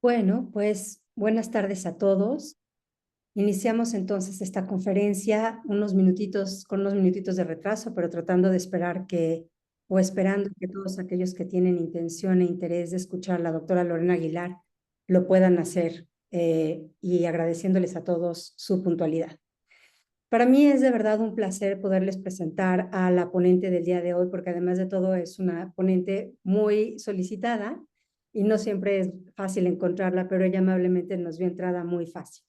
Bueno, pues buenas tardes a todos. Iniciamos entonces esta conferencia con unos minutitos de retraso, pero tratando de esperando que todos aquellos que tienen intención e interés de escuchar a la doctora Lorena Aguilar lo puedan hacer y agradeciéndoles a todos su puntualidad. Para mí es de verdad un placer poderles presentar a la ponente del día de hoy, porque además de todo es una ponente muy solicitada y no siempre es fácil encontrarla, pero ella amablemente nos dio entrada muy fácil.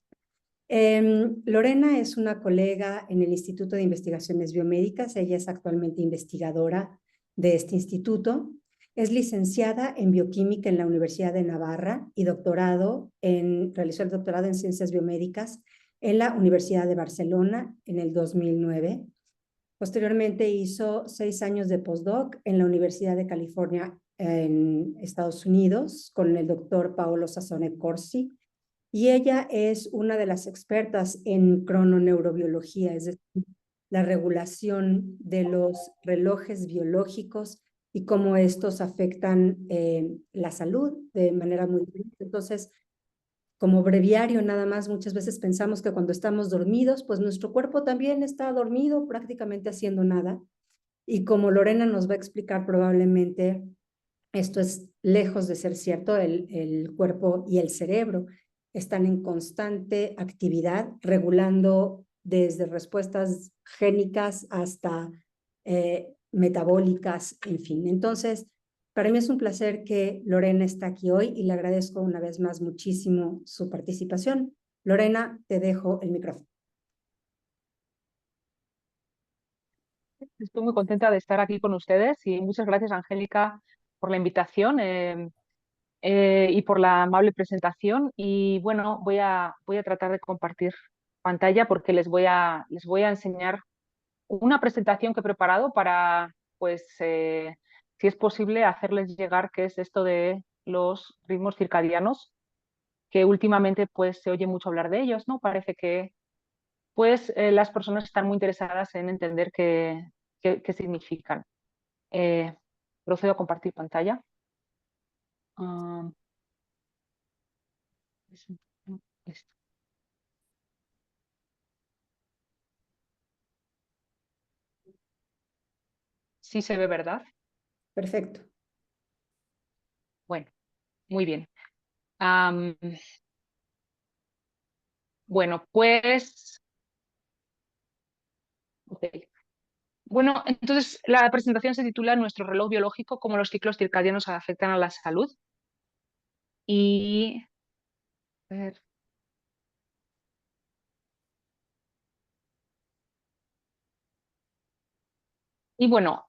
Lorena es una colega en el Instituto de Investigaciones Biomédicas. Ella es actualmente investigadora de este instituto. Es licenciada en bioquímica en la Universidad de Navarra y realizó el doctorado en ciencias biomédicas en la Universidad de Barcelona en el 2009. Posteriormente hizo 6 años de postdoc en la Universidad de California en Estados Unidos con el doctor Paolo Sassone Corsi, y ella es una de las expertas en crononeurobiología, es decir, la regulación de los relojes biológicos y cómo estos afectan la salud de manera muy directa. Entonces, como breviario nada más, muchas veces pensamos que cuando estamos dormidos, pues nuestro cuerpo también está dormido, prácticamente haciendo nada. Y como Lorena nos va a explicar probablemente, esto es lejos de ser cierto. El cuerpo y el cerebro están en constante actividad, regulando desde respuestas génicas hasta metabólicas, en fin. Entonces, para mí es un placer que Lorena está aquí hoy y le agradezco una vez más muchísimo su participación. Lorena, te dejo el micrófono. Estoy muy contenta de estar aquí con ustedes y muchas gracias, Angélica, por la invitación y por la amable presentación. Y bueno, voy a tratar de compartir pantalla porque les voy a enseñar una presentación que he preparado para, pues, si es posible, hacerles llegar qué es esto de los ritmos circadianos, que últimamente pues se oye mucho hablar de ellos, ¿no? Parece que pues las personas están muy interesadas en entender qué significan. Eh, Procedo a compartir pantalla. Ah, listo. Sí se ve, ¿verdad? Perfecto. Bueno, muy bien. Am, bueno, pues... ok. Bueno, entonces la presentación se titula Nuestro reloj biológico, cómo los ciclos circadianos afectan a la salud. Y, a ver, y bueno,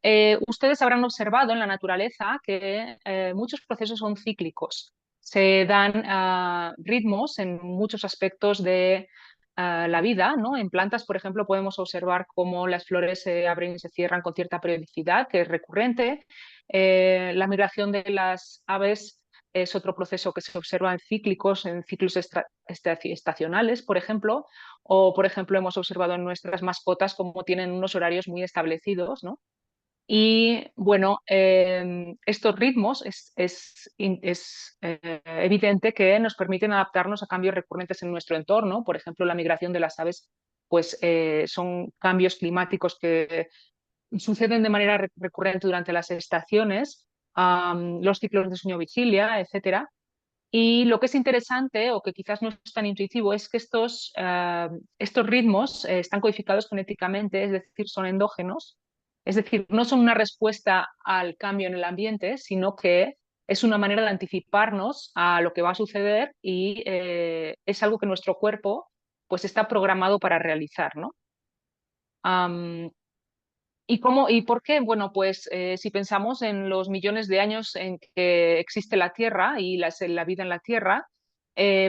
ustedes habrán observado en la naturaleza que muchos procesos son cíclicos. Se dan ritmos en muchos aspectos de la vida, ¿no? En plantas, por ejemplo, podemos observar cómo las flores se abren y se cierran con cierta periodicidad, que es recurrente. La migración de las aves es otro proceso que se observa en cíclicos, en ciclos estacionales, por ejemplo. O, por ejemplo, hemos observado en nuestras mascotas cómo tienen unos horarios muy establecidos, ¿no? Y bueno, estos ritmos es evidente que nos permiten adaptarnos a cambios recurrentes en nuestro entorno. Por ejemplo, la migración de las aves, pues son cambios climáticos que suceden de manera recurrente durante las estaciones, los ciclos de sueño-vigilia, etcétera. Y lo que es interesante, o que quizás no es tan intuitivo, es que estos ritmos están codificados genéticamente, es decir, son endógenos, es decir, no son una respuesta al cambio en el ambiente, sino que es una manera de anticiparnos a lo que va a suceder y es algo que nuestro cuerpo pues está programado para realizar, ¿no? Am, ¿Y por qué? Bueno, pues si pensamos en los millones de años en que existe la Tierra y la vida en la Tierra,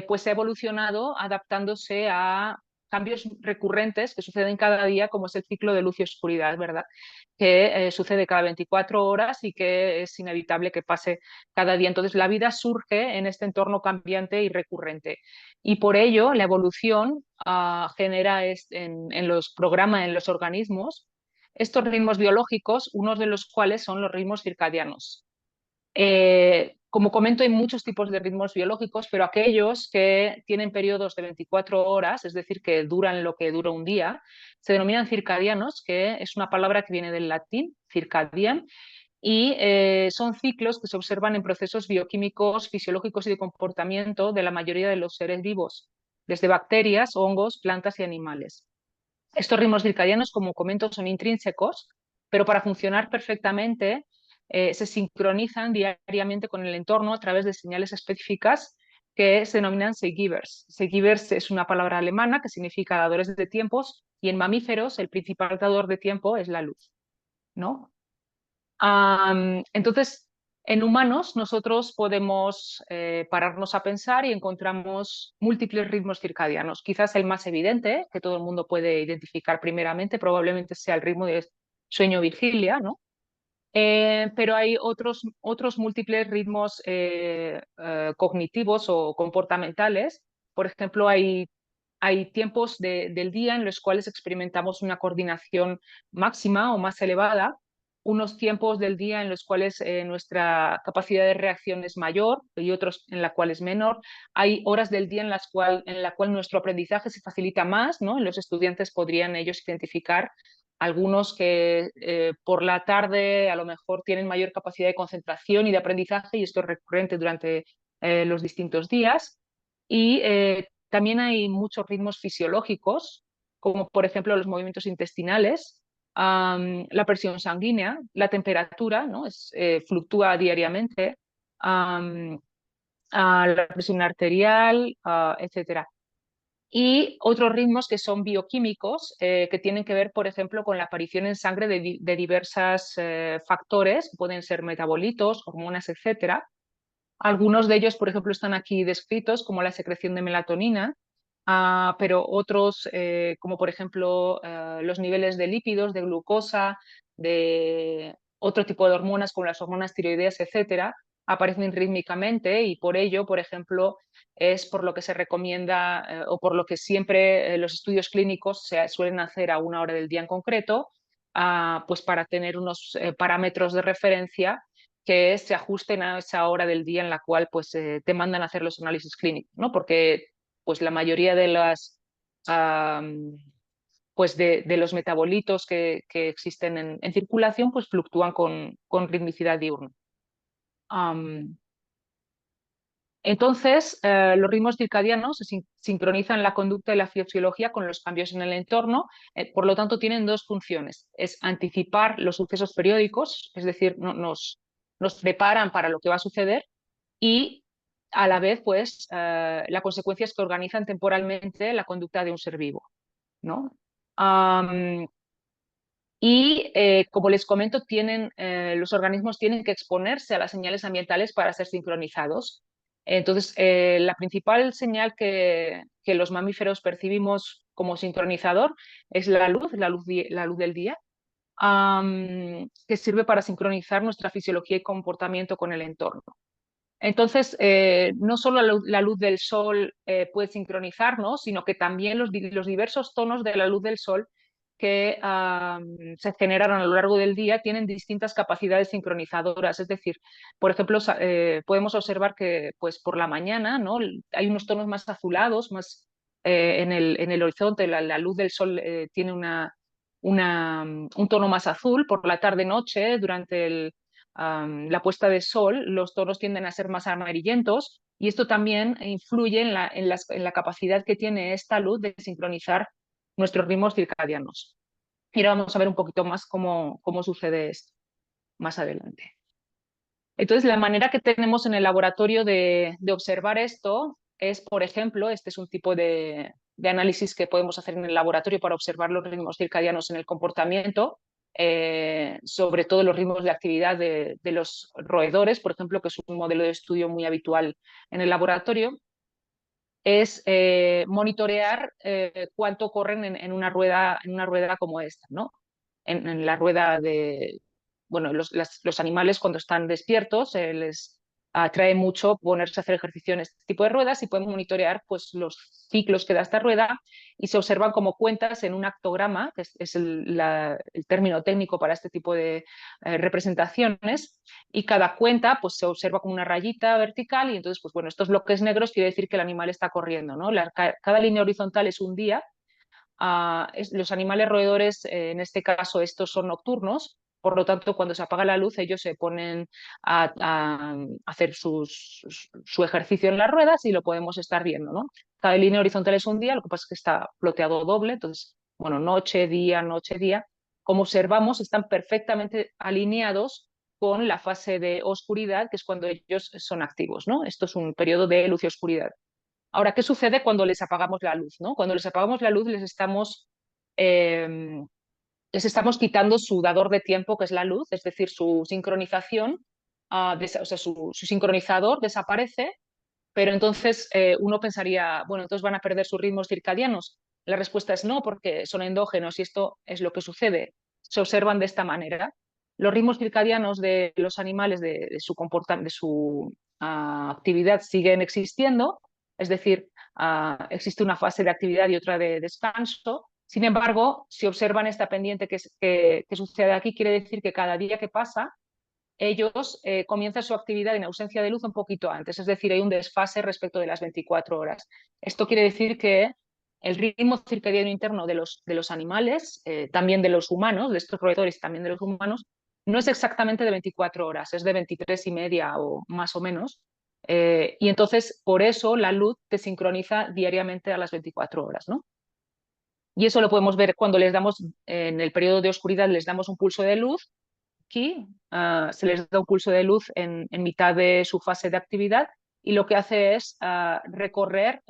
pues ha evolucionado adaptándose a cambios recurrentes que suceden cada día, como es el ciclo de luz y oscuridad, ¿verdad? Que sucede cada 24 horas y que es inevitable que pase cada día. Entonces, la vida surge en este entorno cambiante y recurrente. Y por ello, la evolución genera programa en los organismos estos ritmos biológicos, unos de los cuales son los ritmos circadianos. Como comento, hay muchos tipos de ritmos biológicos, pero aquellos que tienen periodos de 24 horas, es decir, que duran lo que dura un día, se denominan circadianos, que es una palabra que viene del latín, circadian, y son ciclos que se observan en procesos bioquímicos, fisiológicos y de comportamiento de la mayoría de los seres vivos, desde bacterias, hongos, plantas y animales. Estos ritmos circadianos, como comento, son intrínsecos, pero para funcionar perfectamente se sincronizan diariamente con el entorno a través de señales específicas que se denominan Zeitgebers. Zeitgebers es una palabra alemana que significa dadores de tiempos, y en mamíferos el principal dador de tiempo es la luz, ¿no? Entonces, en humanos nosotros podemos pararnos a pensar y encontramos múltiples ritmos circadianos. Quizás el más evidente, que todo el mundo puede identificar primeramente, probablemente sea el ritmo de sueño-vigilia, ¿no? Pero hay otros múltiples ritmos cognitivos o comportamentales. Por ejemplo, hay tiempos del día en los cuales experimentamos una coordinación máxima o más elevada, unos tiempos del día en los cuales nuestra capacidad de reacción es mayor y otros en la cual es menor. Hay horas del día en la cual nuestro aprendizaje se facilita más, ¿no? Los estudiantes podrían ellos identificar algunos que por la tarde a lo mejor tienen mayor capacidad de concentración y de aprendizaje, y esto es recurrente durante los distintos días. Y también hay muchos ritmos fisiológicos, como por ejemplo los movimientos intestinales, la presión sanguínea, la temperatura, ¿no? Fluctúa diariamente, la presión arterial, etcétera. Y otros ritmos que son bioquímicos, que tienen que ver, por ejemplo, con la aparición en sangre de diversos factores, pueden ser metabolitos, hormonas, etcétera. Algunos de ellos, por ejemplo, están aquí descritos, como la secreción de melatonina, pero otros, como por ejemplo los niveles de lípidos, de glucosa, de otro tipo de hormonas como las hormonas tiroideas, etcétera, aparecen rítmicamente, y por ello, por ejemplo, es por lo que se recomienda o por lo que siempre los estudios clínicos se suelen hacer a una hora del día en concreto, pues para tener unos parámetros de referencia que se ajusten a esa hora del día en la cual pues, te mandan a hacer los análisis clínicos, ¿no? Porque pues, la mayoría de las pues de los metabolitos que existen en circulación pues fluctúan con ritmicidad diurna. Entonces, los ritmos circadianos sincronizan la conducta y la fisiología con los cambios en el entorno, por lo tanto tienen dos funciones: es anticipar los sucesos periódicos, es decir, nos preparan para lo que va a suceder, y a la vez, pues, la consecuencia es que organizan temporalmente la conducta de un ser vivo, ¿no? Como les comento, los organismos tienen que exponerse a las señales ambientales para ser sincronizados. Entonces, la principal señal que los mamíferos percibimos como sincronizador es la luz del día, que sirve para sincronizar nuestra fisiología y comportamiento con el entorno. Entonces, no solo la luz del sol puede sincronizarnos, sino que también los diversos tonos de la luz del sol que se generan a lo largo del día tienen distintas capacidades sincronizadoras. Es decir, por ejemplo, podemos observar que pues, por la mañana, ¿no? Hay unos tonos más azulados, más en el horizonte. La luz del sol tiene un tono más azul. Por la tarde-noche, durante la puesta de sol, los tonos tienden a ser más amarillentos, y esto también influye en la capacidad que tiene esta luz de sincronizar nuestros ritmos circadianos. Y ahora vamos a ver un poquito más cómo sucede esto más adelante. Entonces, la manera que tenemos en el laboratorio de observar esto es, por ejemplo, este es un tipo de análisis que podemos hacer en el laboratorio para observar los ritmos circadianos en el comportamiento, sobre todo los ritmos de actividad de los roedores, por ejemplo, que es un modelo de estudio muy habitual en el laboratorio. Es monitorear cuánto corren en una rueda como esta, ¿no? En la rueda de, bueno, los animales cuando están despiertos atrae mucho ponerse a hacer ejercicio en este tipo de ruedas y podemos monitorear pues, los ciclos que da esta rueda y se observan como cuentas en un actograma, que es el término técnico para este tipo de representaciones, y cada cuenta pues, se observa como una rayita vertical y entonces, pues bueno, estos bloques negros quiere decir que el animal está corriendo, ¿no? Cada línea horizontal es un día. Los animales roedores, en este caso, estos son nocturnos, por lo tanto, cuando se apaga la luz, ellos se ponen a hacer su ejercicio en las ruedas y lo podemos estar viendo, ¿no? Cada línea horizontal es un día, lo que pasa es que está ploteado doble, entonces, bueno, noche, día, noche, día. Como observamos, están perfectamente alineados con la fase de oscuridad, que es cuando ellos son activos, ¿no? Esto es un periodo de luz y oscuridad. Ahora, ¿qué sucede cuando les apagamos la luz, ¿no? Cuando les apagamos la luz eh, les estamos quitando su dador de tiempo, que es la luz, es decir, su sincronización, o sea, su sincronizador desaparece, pero entonces uno pensaría, bueno, entonces van a perder sus ritmos circadianos. La respuesta es no, porque son endógenos y esto es lo que sucede. Se observan de esta manera. Los ritmos circadianos de los animales, de su actividad, siguen existiendo, es decir, existe una fase de actividad y otra de descanso. Sin embargo, si observan esta pendiente que sucede aquí, quiere decir que cada día que pasa ellos comienzan su actividad en ausencia de luz un poquito antes, es decir, hay un desfase respecto de las 24 horas. Esto quiere decir que el ritmo circadiano interno de los animales, también de los humanos, de estos roedores, también de los humanos, no es exactamente de 24 horas, es de 23 y media o más o menos. Y entonces, por eso la luz te sincroniza diariamente a las 24 horas, ¿no? Y eso lo podemos ver cuando les damos, en el periodo de oscuridad, les damos un pulso de luz. Aquí se les da un pulso de luz en mitad de su fase de actividad y lo que hace es recorrer,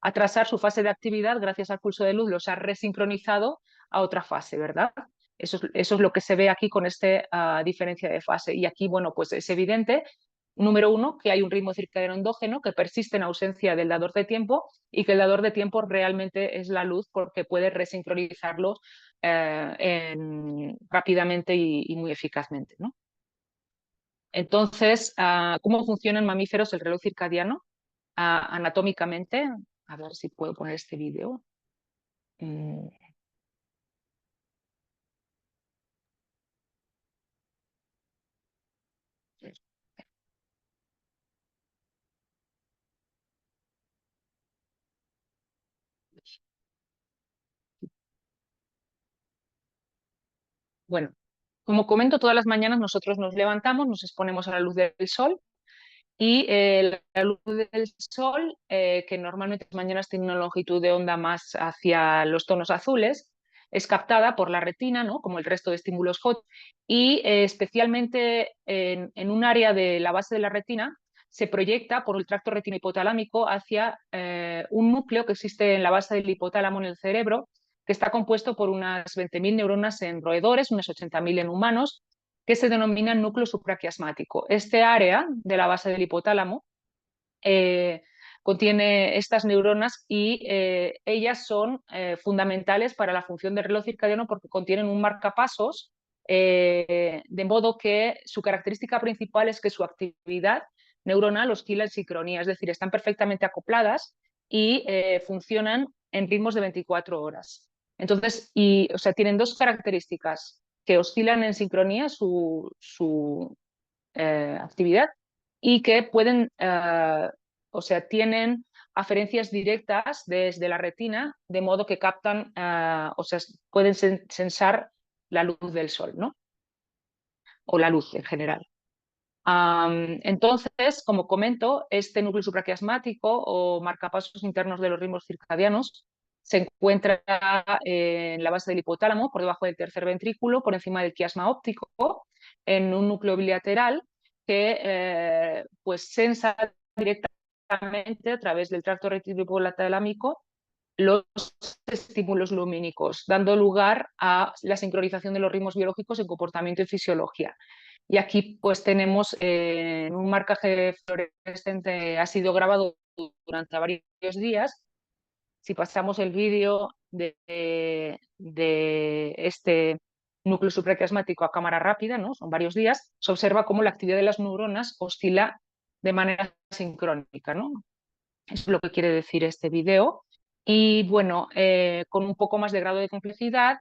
atrasar su fase de actividad gracias al pulso de luz, los ha resincronizado a otra fase, ¿verdad? Eso es lo que se ve aquí con esta diferencia de fase. Y aquí, bueno, pues es evidente, número uno, que hay un ritmo circadiano endógeno que persiste en ausencia del dador de tiempo y que el dador de tiempo realmente es la luz porque puede resincronizarlo rápidamente y muy eficazmente, ¿no? Entonces, ¿cómo funciona en mamíferos el reloj circadiano? Anatómicamente, a ver si puedo poner este vídeo. Mm, Bueno, como comento, todas las mañanas nosotros nos levantamos, nos exponemos a la luz del sol y la luz del sol, que normalmente las mañanas tiene una longitud de onda más hacia los tonos azules, es captada por la retina, ¿no? Como el resto de estímulos hot, y especialmente en un área de la base de la retina se proyecta por el tracto retinohipotalámico hacia un núcleo que existe en la base del hipotálamo en el cerebro, que está compuesto por unas 20.000 neuronas en roedores, unas 80.000 en humanos, que se denomina núcleo supraquiasmático. Este área de la base del hipotálamo eh, contiene estas neuronas y ellas son fundamentales para la función del reloj circadiano porque contienen un marcapasos, de modo que su característica principal es que su actividad neuronal oscila en sincronía, es decir, están perfectamente acopladas y funcionan en ritmos de 24 horas. Entonces, o sea, tienen dos características que oscilan en sincronía su actividad y que pueden, o sea, tienen aferencias directas desde la retina, de modo que captan, o sea, pueden sensar la luz del sol, ¿no? O la luz en general. Entonces, como comento, este núcleo supraquiasmático o marcapasos internos de los ritmos circadianos se encuentra en la base del hipotálamo, por debajo del tercer ventrículo, por encima del quiasma óptico, en un núcleo bilateral que pues sensa directamente a través del tracto retinohipotálamico los estímulos lumínicos, dando lugar a la sincronización de los ritmos biológicos en comportamiento y fisiología. Y aquí pues tenemos un marcaje fluorescente, ha sido grabado durante varios días. Si pasamos el vídeo de este núcleo supraquiasmático a cámara rápida, ¿no? Son varios días, se observa cómo la actividad de las neuronas oscila de manera sincrónica, ¿no? Es lo que quiere decir este video. Y bueno, con un poco más de grado de complejidad,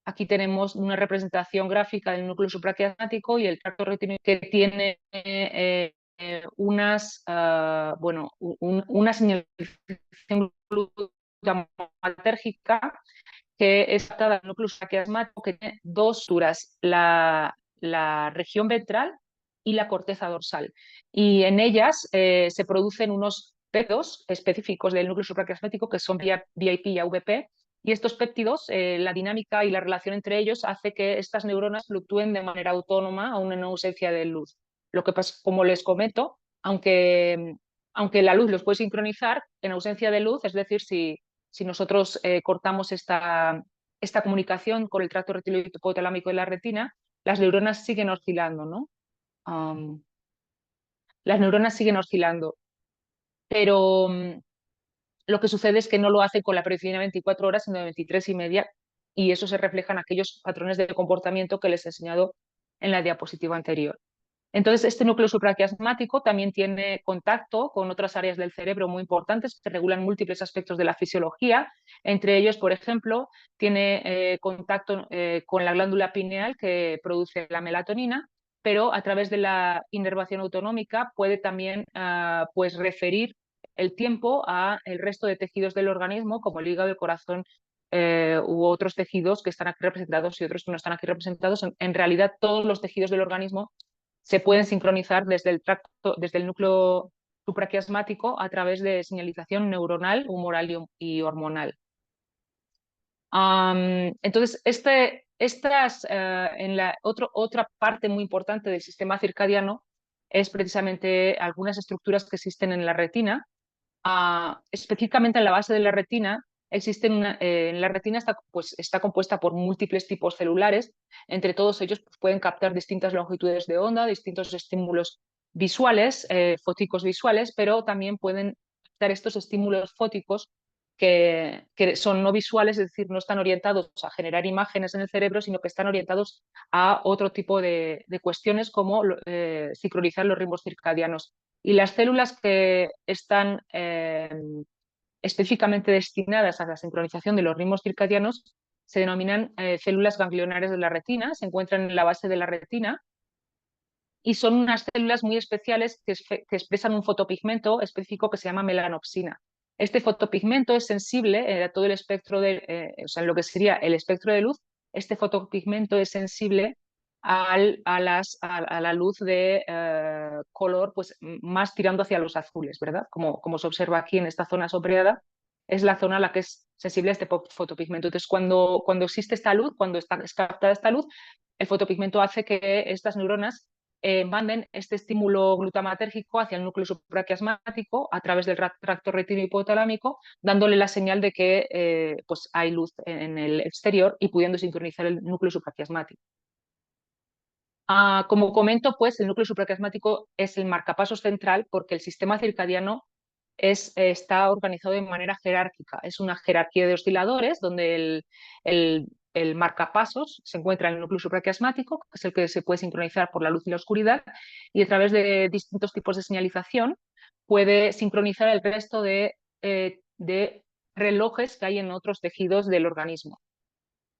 aquí tenemos una representación gráfica del núcleo supraquiasmático y el tracto retinoideo que tiene una señalización glutamatérgica que es adaptada al núcleo supraquiasmático, que tiene dos estructuras, la región ventral y la corteza dorsal. Y en ellas se producen unos péptidos específicos del núcleo supraquiasmático que son VIP y AVP. Y estos péptidos, la dinámica y la relación entre ellos hace que estas neuronas fluctúen de manera autónoma aún en ausencia de luz. Lo que pasa, como les comento, aunque la luz los puede sincronizar, en ausencia de luz, es decir, si nosotros cortamos esta comunicación con el tracto reticular hipotalámico de la retina, las neuronas siguen oscilando, ¿no? Las neuronas siguen oscilando, pero lo que sucede es que no lo hacen con la periodicidad de 24 horas, sino de 23 y media, y eso se refleja en aquellos patrones de comportamiento que les he enseñado en la diapositiva anterior. Entonces, este núcleo supraquiasmático también tiene contacto con otras áreas del cerebro muy importantes que regulan múltiples aspectos de la fisiología. Entre ellos, por ejemplo, tiene contacto con la glándula pineal que produce la melatonina, pero a través de la inervación autonómica puede también pues referir el tiempo a el resto de tejidos del organismo, como el hígado, el corazón, u otros tejidos que están aquí representados y otros que no están aquí representados. En realidad, todos los tejidos del organismo se pueden sincronizar desde el núcleo supraquiasmático a través de señalización neuronal, humoral y hormonal. Entonces, otra parte muy importante del sistema circadiano es precisamente algunas estructuras que existen en la retina. Específicamente en la base de la retina, en la retina está compuesta por múltiples tipos celulares. Entre todos ellos pues, pueden captar distintas longitudes de onda, distintos estímulos visuales, fóticos visuales, pero también pueden captar estos estímulos fóticos que son no visuales, es decir, no están orientados a generar imágenes en el cerebro, sino que están orientados a otro tipo de cuestiones como sincronizar los ritmos circadianos. Y las células que están específicamente destinadas a la sincronización de los ritmos circadianos se denominan células ganglionares de la retina, se encuentran en la base de la retina y son unas células muy especiales que expresan un fotopigmento específico que se llama melanopsina. Este fotopigmento es sensible a todo el espectro o sea, en lo que sería el espectro de luz. Este fotopigmento es sensible a la luz de color pues, más tirando hacia los azules, ¿verdad? Como se observa aquí en esta zona sombreada, es la zona a la que es sensible este fotopigmento. Entonces, cuando existe esta luz, cuando es captada esta luz, el fotopigmento hace que estas neuronas manden este estímulo glutamatérgico hacia el núcleo supraquiasmático a través del tracto retino hipotalámico, dándole la señal de que pues hay luz en el exterior y pudiendo sincronizar el núcleo supraquiasmático. Como comento, pues el núcleo supraquiasmático es el marcapasos central porque el sistema circadiano está organizado de manera jerárquica. Es una jerarquía de osciladores donde el marcapasos se encuentra en el núcleo supraquiasmático, que es el que se puede sincronizar por la luz y la oscuridad, y a través de distintos tipos de señalización puede sincronizar el resto de relojes que hay en otros tejidos del organismo.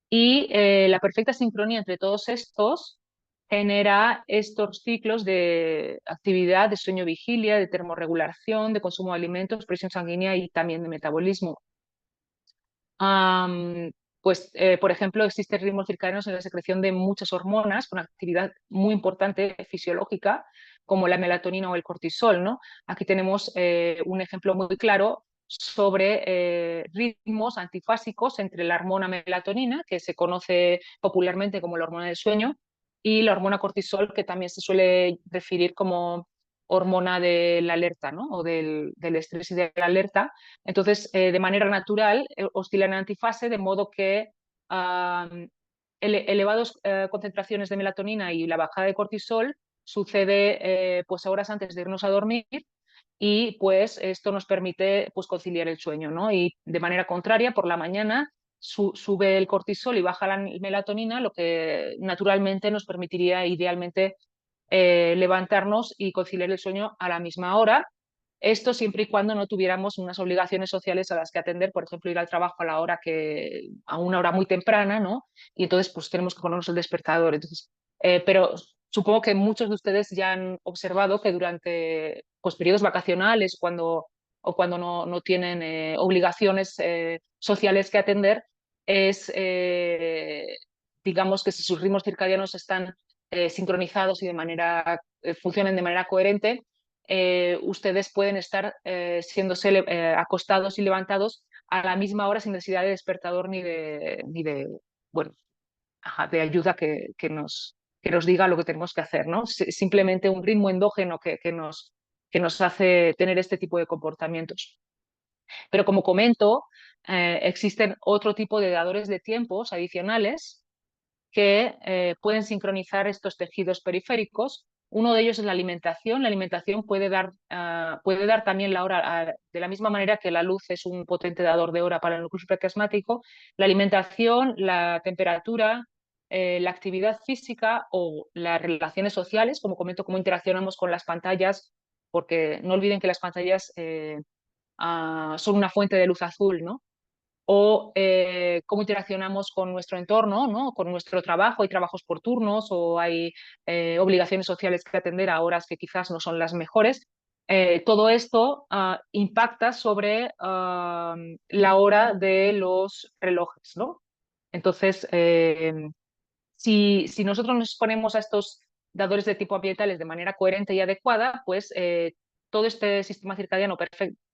Y la perfecta sincronía entre todos estos genera estos ciclos de actividad, de sueño-vigilia, de termorregulación, de consumo de alimentos, presión sanguínea y también de metabolismo. Por ejemplo, existen ritmos circadianos en la secreción de muchas hormonas con actividad muy importante fisiológica, como la melatonina o el cortisol, ¿no? Aquí tenemos un ejemplo muy claro sobre ritmos antifásicos entre la hormona melatonina, que se conoce popularmente como la hormona del sueño, y la hormona cortisol, que también se suele referir como hormona de la alerta, ¿no? O del estrés y de la alerta. Entonces, de manera natural, oscilan en antifase, de modo que elevadas concentraciones de melatonina y la bajada de cortisol sucede pues horas antes de irnos a dormir y pues esto nos permite pues conciliar el sueño, ¿no? Y de manera contraria, por la mañana sube el cortisol y baja la melatonina, lo que naturalmente nos permitiría idealmente levantarnos y conciliar el sueño a la misma hora. Esto siempre y cuando no tuviéramos unas obligaciones sociales a las que atender, por ejemplo, ir al trabajo a la hora a una hora muy temprana, ¿no? Y entonces pues tenemos que ponernos el despertador. Entonces, pero supongo que muchos de ustedes ya han observado que durante pues, periodos vacacionales o cuando no tienen obligaciones sociales que atender, es, digamos que si sus ritmos circadianos están sincronizados y funcionan de manera coherente, ustedes pueden estar acostados y levantados a la misma hora sin necesidad de despertador bueno, de ayuda que nos diga lo que tenemos que hacer, ¿no? Simplemente un ritmo endógeno que nos hace tener este tipo de comportamientos. Pero como comento, existen otro tipo de dadores de tiempos adicionales que pueden sincronizar estos tejidos periféricos. Uno de ellos es la alimentación. La alimentación puede dar también la hora, de la misma manera que la luz es un potente dador de hora para el núcleo supraquiasmático. La alimentación, la temperatura, la actividad física o las relaciones sociales, como comento, cómo interaccionamos con las pantallas, porque no olviden que las pantallas son una fuente de luz azul, ¿no? O cómo interaccionamos con nuestro entorno, ¿no? Con nuestro trabajo. Hay trabajos por turnos o hay obligaciones sociales que atender a horas que quizás no son las mejores. Todo esto impacta sobre la hora de los relojes, ¿no? Entonces, si nosotros nos ponemos a estos dadores de tipo ambientales de manera coherente y adecuada, pues todo este sistema circadiano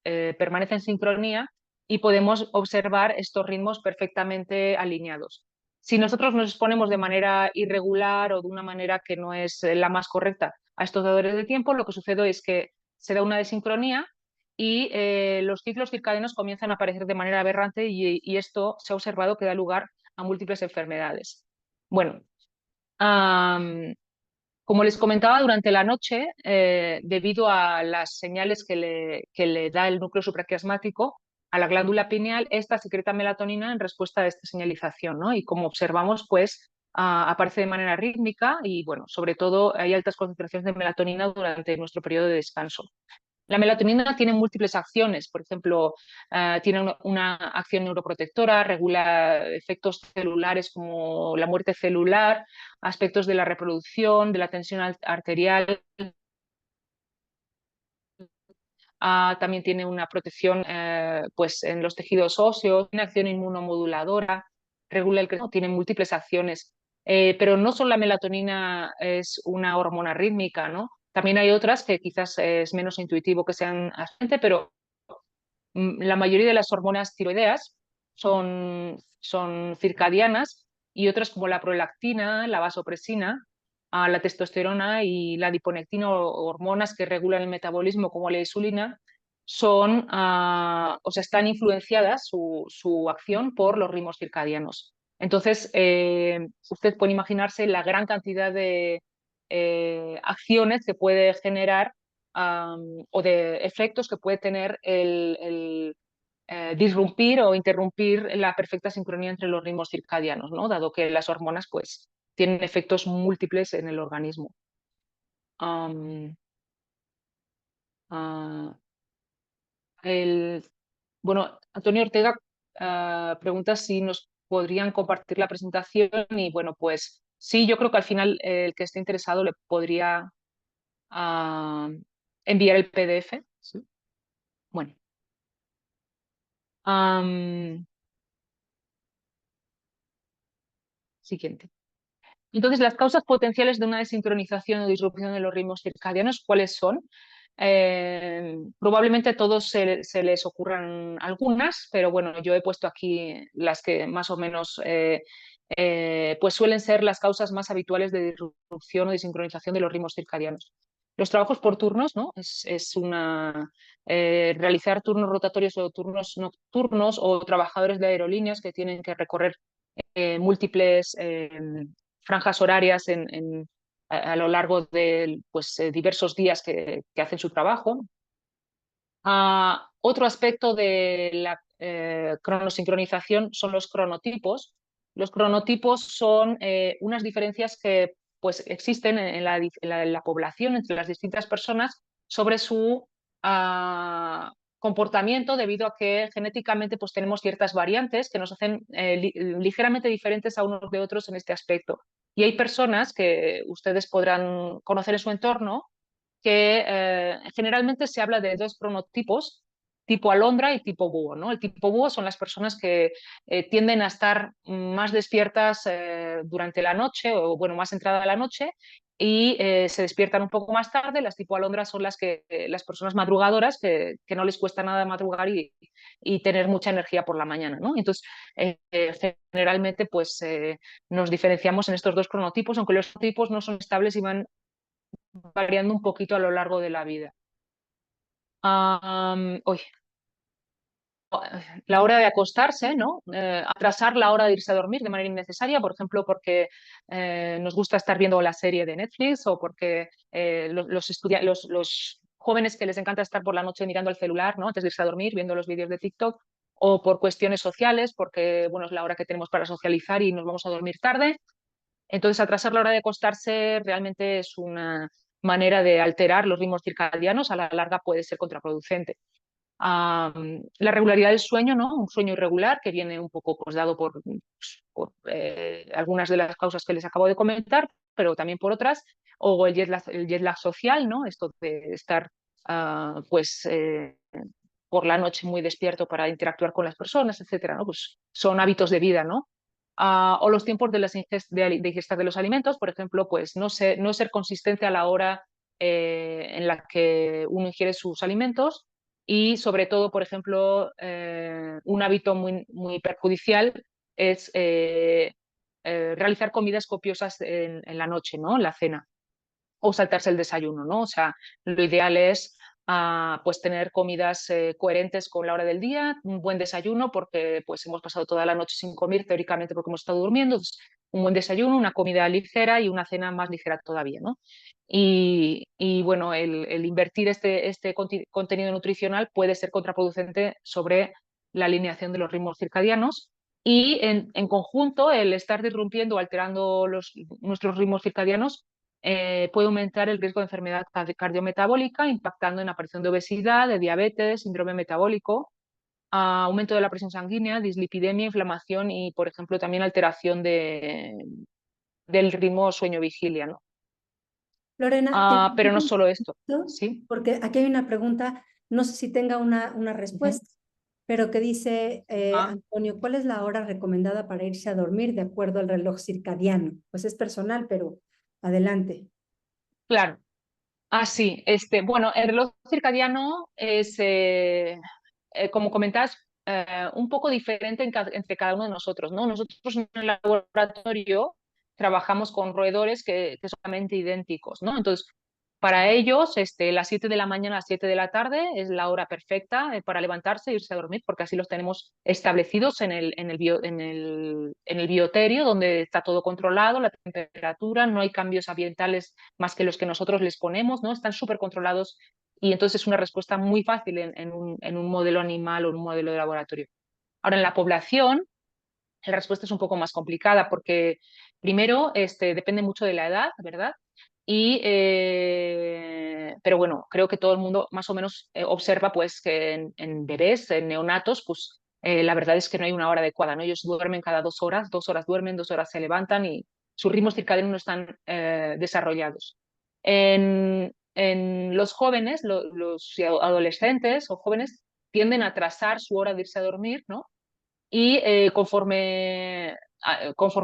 permanece en sincronía y podemos observar estos ritmos perfectamente alineados. Si nosotros nos exponemos de manera irregular o de una manera que no es la más correcta a estos dadores de tiempo, lo que sucede es que se da una desincronía y los ciclos circadianos comienzan a aparecer de manera aberrante y esto se ha observado que da lugar a múltiples enfermedades. Bueno, como les comentaba, durante la noche, debido a las señales que le da el núcleo supraquiasmático a la glándula pineal, esta secreta melatonina en respuesta a esta señalización, ¿no? Y como observamos, pues aparece de manera rítmica y, bueno, sobre todo hay altas concentraciones de melatonina durante nuestro periodo de descanso. La melatonina tiene múltiples acciones, por ejemplo, tiene una acción neuroprotectora, regula efectos celulares como la muerte celular, aspectos de la reproducción, de la tensión arterial. También tiene una protección pues en los tejidos óseos, tiene acción inmunomoduladora, regula el crecimiento, tiene múltiples acciones. Pero no solo la melatonina es una hormona rítmica, ¿no? También hay otras que quizás es menos intuitivo que sean agente, pero la mayoría de las hormonas tiroideas son circadianas y otras como la prolactina, la vasopresina, la testosterona y la adiponectina o hormonas que regulan el metabolismo como la insulina o sea, están influenciadas su acción por los ritmos circadianos. Entonces, usted puede imaginarse la gran cantidad de acciones que puede generar o de efectos que puede tener disrumpir o interrumpir la perfecta sincronía entre los ritmos circadianos, ¿no? Dado que las hormonas pues, tienen efectos múltiples en el organismo. Um, uh, bueno, Antonio Ortega pregunta si nos podrían compartir la presentación y bueno, pues sí, yo creo que al final el que esté interesado le podría enviar el PDF. ¿Sí? Bueno. Siguiente. Entonces, las causas potenciales de una desincronización o disrupción de los ritmos circadianos, ¿cuáles son? Probablemente a todos se les ocurran algunas, pero bueno, yo he puesto aquí las que más o menos pues suelen ser las causas más habituales de disrupción o desincronización de los ritmos circadianos. Los trabajos por turnos, ¿no? Realizar turnos rotatorios o turnos nocturnos o trabajadores de aerolíneas que tienen que recorrer múltiples franjas horarias a lo largo de pues, diversos días que hacen su trabajo. Otro aspecto de cronosincronización son los cronotipos. Los cronotipos son unas diferencias que pues, existen en la población entre las distintas personas sobre su comportamiento debido a que genéticamente pues, tenemos ciertas variantes que nos hacen ligeramente diferentes a unos de otros en este aspecto. Y hay personas que ustedes podrán conocer en su entorno que generalmente se habla de dos cronotipos, tipo alondra y tipo búho, ¿no? El tipo búho son las personas que tienden a estar más despiertas durante la noche o, bueno, más entrada la noche y se despiertan un poco más tarde. Las tipo alondra son las personas madrugadoras que no les cuesta nada madrugar y tener mucha energía por la mañana, ¿no? Entonces, generalmente, pues nos diferenciamos en estos dos cronotipos, aunque los tipos no son estables y van variando un poquito a lo largo de la vida. Uy, la hora de acostarse, ¿no? Atrasar la hora de irse a dormir de manera innecesaria, por ejemplo, porque nos gusta estar viendo la serie de Netflix o porque los jóvenes que les encanta estar por la noche mirando el celular, ¿no? Antes de irse a dormir, viendo los vídeos de TikTok, o por cuestiones sociales, porque bueno, es la hora que tenemos para socializar y nos vamos a dormir tarde. Entonces, atrasar la hora de acostarse realmente es una manera de alterar los ritmos circadianos, a la larga puede ser contraproducente. La regularidad del sueño, ¿no? Un sueño irregular que viene un poco pues, dado por algunas de las causas que les acabo de comentar, pero también por otras, o el jet lag social, ¿no? Esto de estar pues por la noche muy despierto para interactuar con las personas, etcétera, ¿no? Pues son hábitos de vida, ¿no? O los tiempos de, de ingesta de los alimentos, por ejemplo, pues no ser consistente a la hora en la que uno ingiere sus alimentos y sobre todo, por ejemplo, un hábito muy perjudicial es realizar comidas copiosas en la noche, ¿no? En la cena o saltarse el desayuno, ¿no? O sea, lo ideal es pues tener comidas coherentes con la hora del día, un buen desayuno porque pues hemos pasado toda la noche sin comer teóricamente porque hemos estado durmiendo, entonces, un buen desayuno, una comida ligera y una cena más ligera todavía, ¿no? Y bueno, el invertir este contenido nutricional puede ser contraproducente sobre la alineación de los ritmos circadianos y en conjunto el estar disrumpiendo o alterando nuestros ritmos circadianos puede aumentar el riesgo de enfermedad cardiometabólica, impactando en la aparición de obesidad, de diabetes, síndrome metabólico, aumento de la presión sanguínea, dislipidemia, inflamación y, por ejemplo, también alteración del ritmo sueño-vigilia, ¿no? Lorena, te Pero no pregunto, solo esto, ¿sí? porque aquí hay una pregunta, no sé si tenga una Ujú. respuesta, pero que dice, Ah, Antonio, ¿cuál es la hora recomendada para irse a dormir de acuerdo al reloj circadiano? Pues es personal, pero adelante. claro. Sí, bueno, el reloj circadiano es, como comentas, un poco diferente entre cada uno de nosotros, ¿no? Nosotros en el laboratorio trabajamos con roedores que son totalmente idénticos, ¿no? Entonces, para ellos, las 7 de la mañana a las 7 de la tarde es la hora perfecta para levantarse e irse a dormir, porque así los tenemos establecidos en el bioterio, donde está todo controlado, la temperatura, no hay cambios ambientales más que los que nosotros les ponemos, ¿no? Están súper controlados y entonces es una respuesta muy fácil en un modelo animal o en un modelo de laboratorio. Ahora, en la población, la respuesta es un poco más complicada porque primero depende mucho de la edad, ¿verdad? Pero bueno, creo que todo el mundo más o menos observa pues que en bebés, en neonatos, pues la verdad es que no hay una hora adecuada, ¿no? Ellos duermen cada 2 horas, 2 horas duermen, 2 horas se levantan y sus ritmos circadianos no están desarrollados. En los jóvenes, los adolescentes o jóvenes tienden a atrasar su hora de irse a dormir, ¿no? Y conforme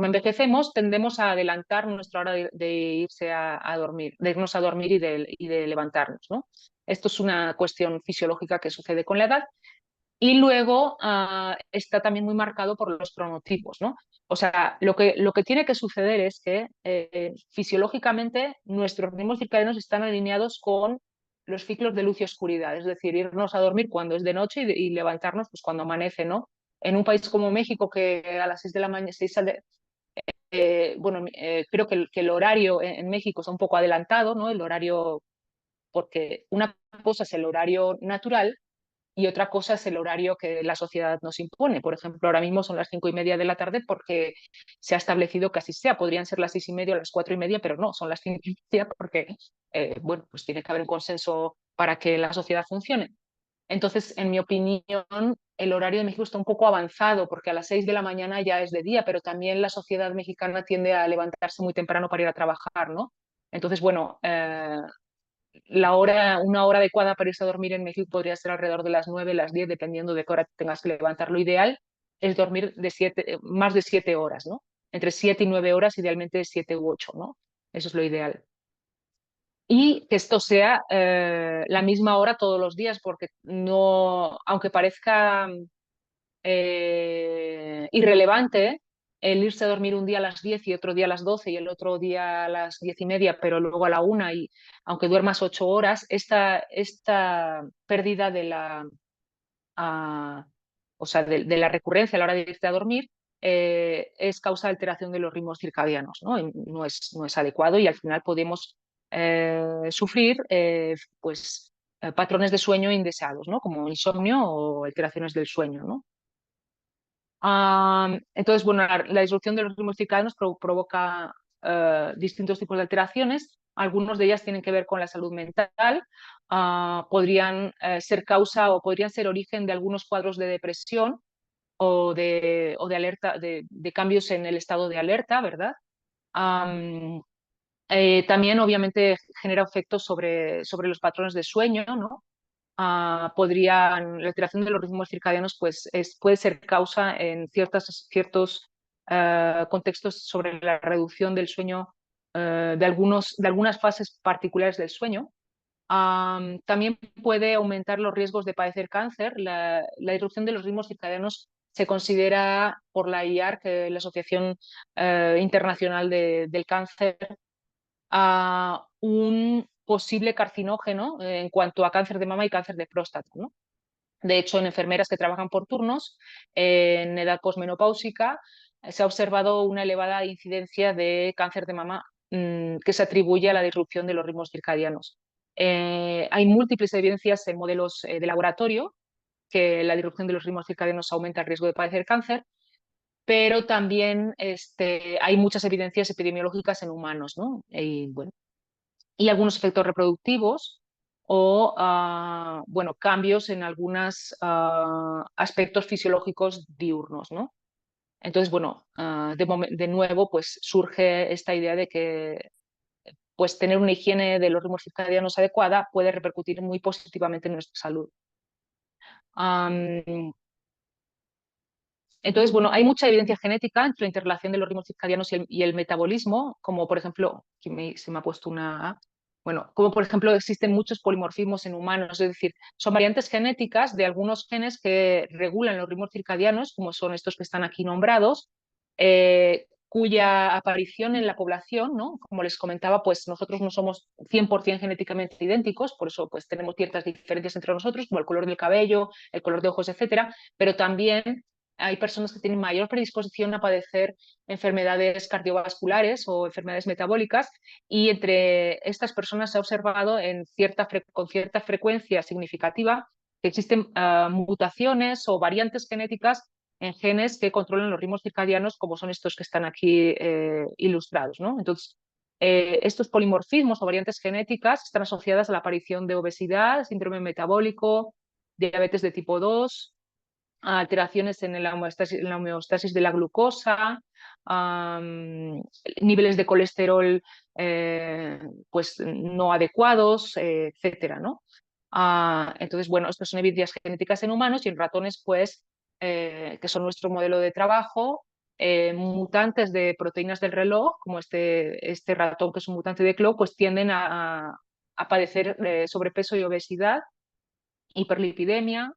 envejecemos, tendemos a adelantar nuestra hora de irse a dormir, de irnos a dormir y de levantarnos, ¿no? Esto es una cuestión fisiológica que sucede con la edad. Y luego está también muy marcado por los cronotipos, ¿no? O sea, lo que tiene que suceder es que fisiológicamente nuestros ritmos circadianos están alineados con los ciclos de luz y oscuridad, es decir, irnos a dormir cuando es de noche y levantarnos pues, cuando amanece, ¿no? En un país como México, que a las 6 de la mañana, bueno, creo que el horario en México está un poco adelantado, ¿no? El horario, porque una cosa es el horario natural y otra cosa es el horario que la sociedad nos impone. Por ejemplo, ahora mismo son las 5:30 de la tarde porque se ha establecido que así sea. Podrían ser las 6:30 o las 4:30, pero no, son las 5:30 porque, bueno, pues tiene que haber un consenso para que la sociedad funcione. Entonces, en mi opinión, el horario de México está un poco avanzado porque a las 6 de la mañana ya es de día, pero también la sociedad mexicana tiende a levantarse muy temprano para ir a trabajar, ¿no? Entonces, bueno, una hora adecuada para irse a dormir en México podría ser alrededor de las 9, las 10, dependiendo de qué hora tengas que levantar. Lo ideal es dormir más de 7 horas, ¿no? Entre 7 y 9 horas, idealmente 7 u 8, ¿no? Eso es lo ideal. Y que esto sea la misma hora todos los días, porque no, aunque parezca irrelevante el irse a dormir un día a las 10 y otro día a las 12 y el otro día a las 10:30, pero luego a la 1 y aunque duermas 8 horas, esta pérdida de ah, o sea, de la recurrencia a la hora de irte a dormir es causa de alteración de los ritmos circadianos, ¿no? Y no es adecuado y al final podemos sufrir patrones de sueño indeseados, ¿no? Como insomnio o alteraciones del sueño, ¿no? Entonces, bueno, la disrupción de los ritmos circadianos provoca distintos tipos de alteraciones. Algunos de ellas tienen que ver con la salud mental, podrían ser causa o podrían ser origen de algunos cuadros de depresión o de alerta, de cambios en el estado de alerta, ¿verdad? Am, También, obviamente, genera efectos sobre los patrones de sueño, ¿no? La alteración de los ritmos circadianos puede ser causa en ciertos contextos sobre la reducción del sueño de algunas fases particulares del sueño. También puede aumentar los riesgos de padecer cáncer. La disrupción de los ritmos circadianos se considera por la IARC, la Asociación Internacional del Cáncer, un posible carcinógeno en cuanto a cáncer de mama y cáncer de próstata, ¿no? De hecho, en enfermeras que trabajan por turnos, en edad posmenopáusica, se ha observado una elevada incidencia de cáncer de mama que se atribuye a la disrupción de los ritmos circadianos. Hay múltiples evidencias en modelos de laboratorio que la disrupción de los ritmos circadianos aumenta el riesgo de padecer cáncer, pero también hay muchas evidencias epidemiológicas en humanos, ¿no? Bueno, y algunos efectos reproductivos o bueno, cambios en algunos aspectos fisiológicos diurnos, ¿no? Entonces, bueno, de nuevo, pues surge esta idea de que pues, tener una higiene de los ritmos circadianos adecuada puede repercutir muy positivamente en nuestra salud. Um, entonces, bueno, hay mucha evidencia genética entre la interrelación de los ritmos circadianos y el metabolismo, como por ejemplo, aquí se me ha puesto una... Bueno, como por ejemplo existen muchos polimorfismos en humanos, es decir, son variantes genéticas de algunos genes que regulan los ritmos circadianos, como son estos que están aquí nombrados, cuya aparición en la población, ¿no? Como les comentaba, pues nosotros no somos 100% genéticamente idénticos, por eso pues tenemos ciertas diferencias entre nosotros, como el color del cabello, el color de ojos, etcétera, pero también hay personas que tienen mayor predisposición a padecer enfermedades cardiovasculares o enfermedades metabólicas y entre estas personas se ha observado con cierta frecuencia significativa que existen mutaciones o variantes genéticas en genes que controlan los ritmos circadianos, como son estos que están aquí ilustrados, ¿no? Entonces, estos polimorfismos o variantes genéticas están asociadas a la aparición de obesidad, síndrome metabólico, diabetes de tipo 2, a alteraciones en la homeostasis de la glucosa, niveles de colesterol pues no adecuados, etcétera, ¿no? Entonces, bueno, estas son evidencias genéticas en humanos y en ratones, pues, que son nuestro modelo de trabajo, mutantes de proteínas del reloj, como este ratón que es un mutante de CLO, pues tienden a padecer sobrepeso y obesidad, hiperlipidemia,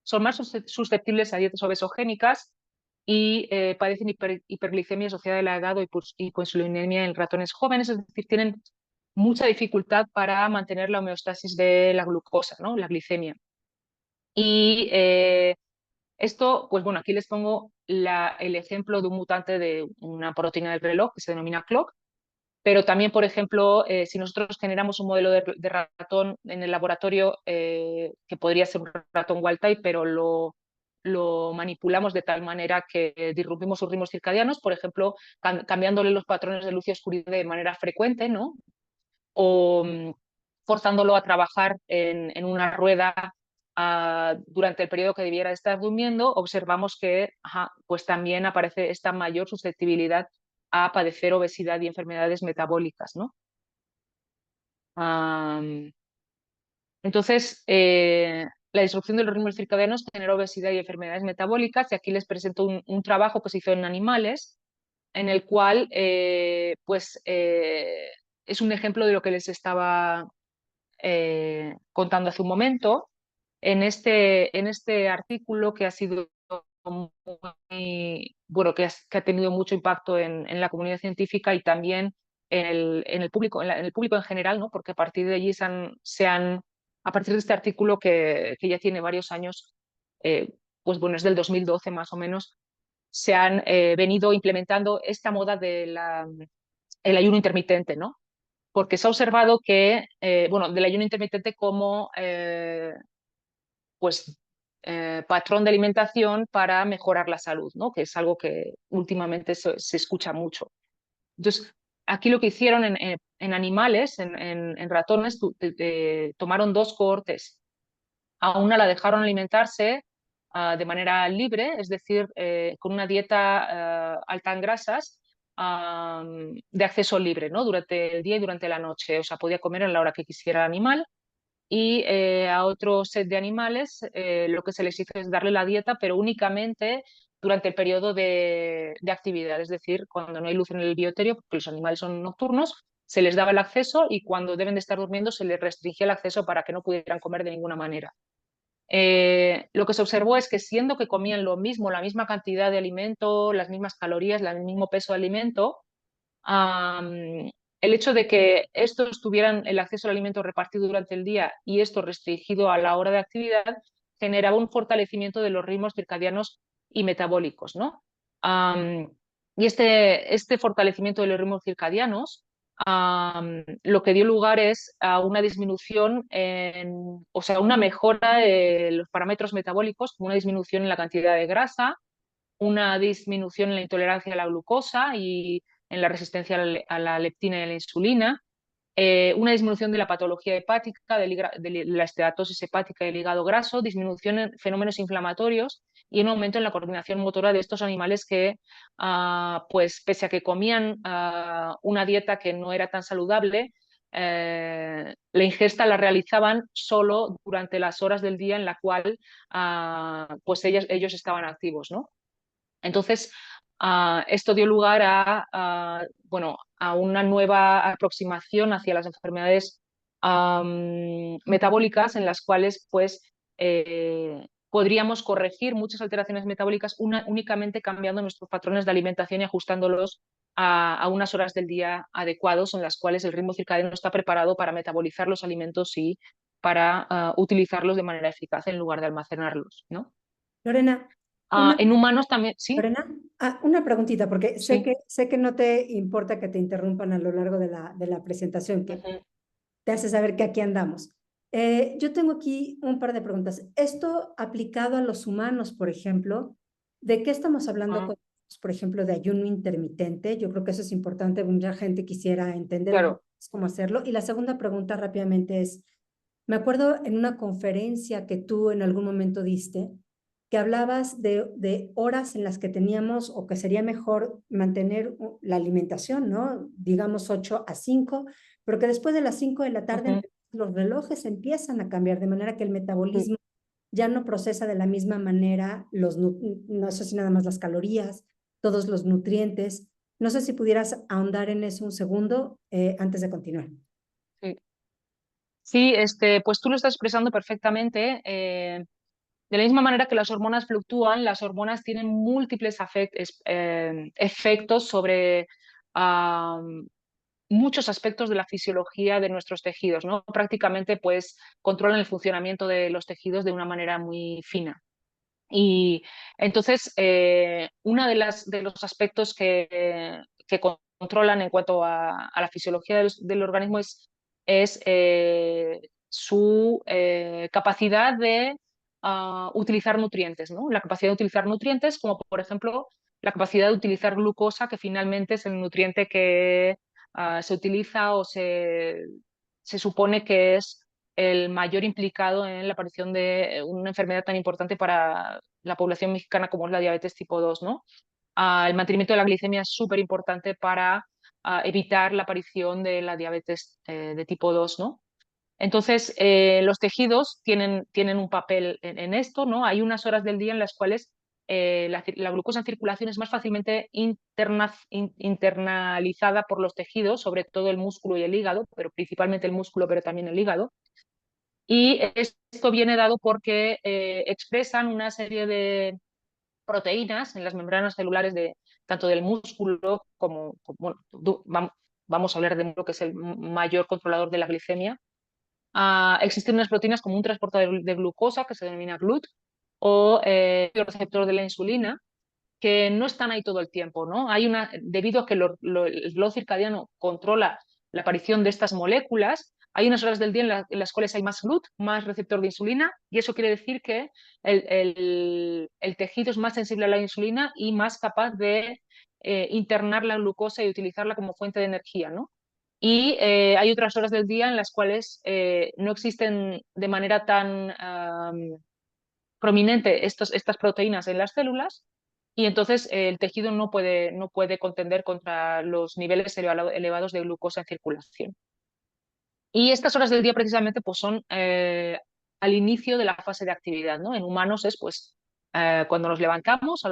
son más susceptibles a dietas obesogénicas y padecen hiperglicemia asociada a la edad o hipoinsulinemia en ratones jóvenes, es decir, tienen mucha dificultad para mantener la homeostasis de la glucosa, ¿no? La glicemia. Y esto, pues bueno, aquí les pongo el ejemplo de un mutante de una proteína del reloj que se denomina CLOCK, Pero también, por ejemplo, si nosotros generamos un modelo de ratón en el laboratorio, que podría ser un ratón wild type, pero lo manipulamos de tal manera que disrumpimos sus ritmos circadianos, por ejemplo, cambiándole los patrones de luz y oscuridad de manera frecuente, ¿no? O forzándolo a trabajar en una rueda durante el periodo que debiera estar durmiendo, observamos que pues también aparece esta mayor susceptibilidad a padecer obesidad y enfermedades metabólicas, ¿no? Entonces, la disrupción de los ritmos circadianos genera obesidad y enfermedades metabólicas, y aquí les presento un trabajo que se hizo en animales, en el cual pues, es un ejemplo de lo que les estaba contando hace un momento. En este artículo, que ha sido muy, bueno, que ha tenido mucho impacto en la comunidad científica y también en el público, en el público en general, ¿no? Porque a partir de allí a partir de este artículo que ya tiene varios años, pues bueno, es del 2012 más o menos, se han venido implementando esta moda del ayuno intermitente, ¿no? Porque se ha observado que, bueno, del ayuno intermitente como pues, patrón de alimentación para mejorar la salud, ¿no? Que es algo que últimamente se escucha mucho. Entonces, aquí lo que hicieron en animales, en ratones, tomaron dos cohortes. A una la dejaron alimentarse de manera libre, es decir, con una dieta alta en grasas, de acceso libre, ¿no? Durante el día y durante la noche. O sea, podía comer a la hora que quisiera el animal. Y a otro set de animales lo que se les hizo es darle la dieta, pero únicamente durante el periodo de actividad, es decir, cuando no hay luz en el bioterio, porque los animales son nocturnos, se les daba el acceso, y cuando deben de estar durmiendo se les restringía el acceso para que no pudieran comer de ninguna manera. Lo que se observó es que, siendo que comían lo mismo, la misma cantidad de alimento, las mismas calorías, el mismo peso de alimento, el hecho de que estos tuvieran el acceso al alimento repartido durante el día y esto restringido a la hora de actividad, generaba un fortalecimiento de los ritmos circadianos y metabólicos, ¿no? Y este fortalecimiento de los ritmos circadianos, lo que dio lugar es a una disminución, o sea, una mejora de los parámetros metabólicos, como una disminución en la cantidad de grasa, una disminución en la intolerancia a la glucosa y en la resistencia a la leptina y a la insulina, una disminución de la patología hepática, de la esteatosis hepática y el hígado graso, disminución en fenómenos inflamatorios y un aumento en la coordinación motora de estos animales que, pues pese a que comían una dieta que no era tan saludable, la ingesta la realizaban solo durante las horas del día en la cual pues ellos estaban activos, ¿no? Entonces, esto dio lugar bueno, a una nueva aproximación hacia las enfermedades metabólicas, en las cuales pues, podríamos corregir muchas alteraciones metabólicas únicamente cambiando nuestros patrones de alimentación y ajustándolos a unas horas del día adecuados, en las cuales el ritmo circadiano está preparado para metabolizar los alimentos y para utilizarlos de manera eficaz en lugar de almacenarlos, ¿no? Lorena, una, En humanos también, sí, Lorena, una preguntita, porque sí. sé que no te importa que te interrumpan a lo largo de la presentación, que Ujú, te hace saber que aquí andamos. Yo tengo aquí un par de preguntas. Esto aplicado a los humanos, por ejemplo, ¿de qué estamos hablando ah, con, por ejemplo, de ayuno intermitente? Yo creo que eso es importante, mucha gente quisiera entender un claro. poco más cómo hacerlo. Y la segunda pregunta rápidamente es, me acuerdo en una conferencia que tú en algún momento diste, que hablabas de horas en las que teníamos o que sería mejor mantener la alimentación, ¿no? Digamos 8 a 5, pero que después de las 5 de la tarde Ujú, los relojes empiezan a cambiar, de manera que el sí, metabolismo ya no procesa de la misma manera no sé si nada más las calorías, todos los nutrientes. No sé si pudieras ahondar en eso un segundo antes de continuar. sí. Sí, pues tú lo estás expresando perfectamente. De la misma manera que las hormonas fluctúan, las hormonas tienen múltiples efectos sobre muchos aspectos de la fisiología de nuestros tejidos, ¿no? Prácticamente, pues, controlan el funcionamiento de los tejidos de una manera muy fina. Y entonces, uno de los aspectos que controlan en cuanto a la fisiología del organismo es su capacidad de utilizar nutrientes, ¿no? La capacidad de utilizar nutrientes, como por ejemplo la capacidad de utilizar glucosa, que finalmente es el nutriente que se utiliza o se supone que es el mayor implicado en la aparición de una enfermedad tan importante para la población mexicana como es la diabetes tipo 2, ¿no? El mantenimiento de la glicemia es súper importante para evitar la aparición de la diabetes de tipo 2, ¿no? Entonces, los tejidos tienen un papel en esto, ¿no? Hay unas horas del día en las cuales la glucosa en circulación es más fácilmente internalizada por los tejidos, sobre todo el músculo y el hígado, pero principalmente el músculo, pero también el hígado. Y esto viene dado porque expresan una serie de proteínas en las membranas celulares de tanto del músculo bueno, vamos a hablar de lo que es el mayor controlador de la glicemia. Existen unas proteínas como un transportador de glucosa que se denomina GLUT o el receptor de la insulina que no están ahí todo el tiempo, ¿no? Debido a que el reloj circadiano controla la aparición de estas moléculas, hay unas horas del día en las cuales hay más GLUT, más receptor de insulina, y eso quiere decir que el tejido es más sensible a la insulina y más capaz de internar la glucosa y utilizarla como fuente de energía, ¿no? Y hay otras horas del día en las cuales no existen de manera tan prominente estas proteínas en las células y entonces el tejido no puede contender contra los niveles elevados de glucosa en circulación. Y estas horas del día precisamente pues, son al inicio de la fase de actividad, ¿no? En humanos es pues, cuando nos levantamos,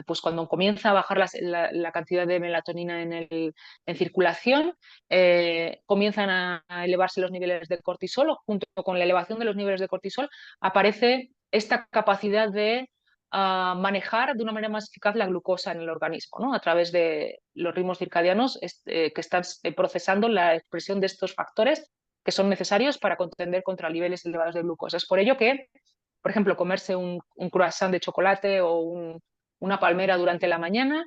pues cuando comienza a bajar la cantidad de melatonina en circulación, comienzan a elevarse los niveles de cortisol, junto con la elevación de los niveles de cortisol aparece esta capacidad de manejar de una manera más eficaz la glucosa en el organismo, ¿no? A través de los ritmos circadianos que están procesando la expresión de estos factores que son necesarios para contender contra niveles elevados de glucosa. Es por ello que, por ejemplo, comerse un croissant de chocolate o una palmera durante la mañana,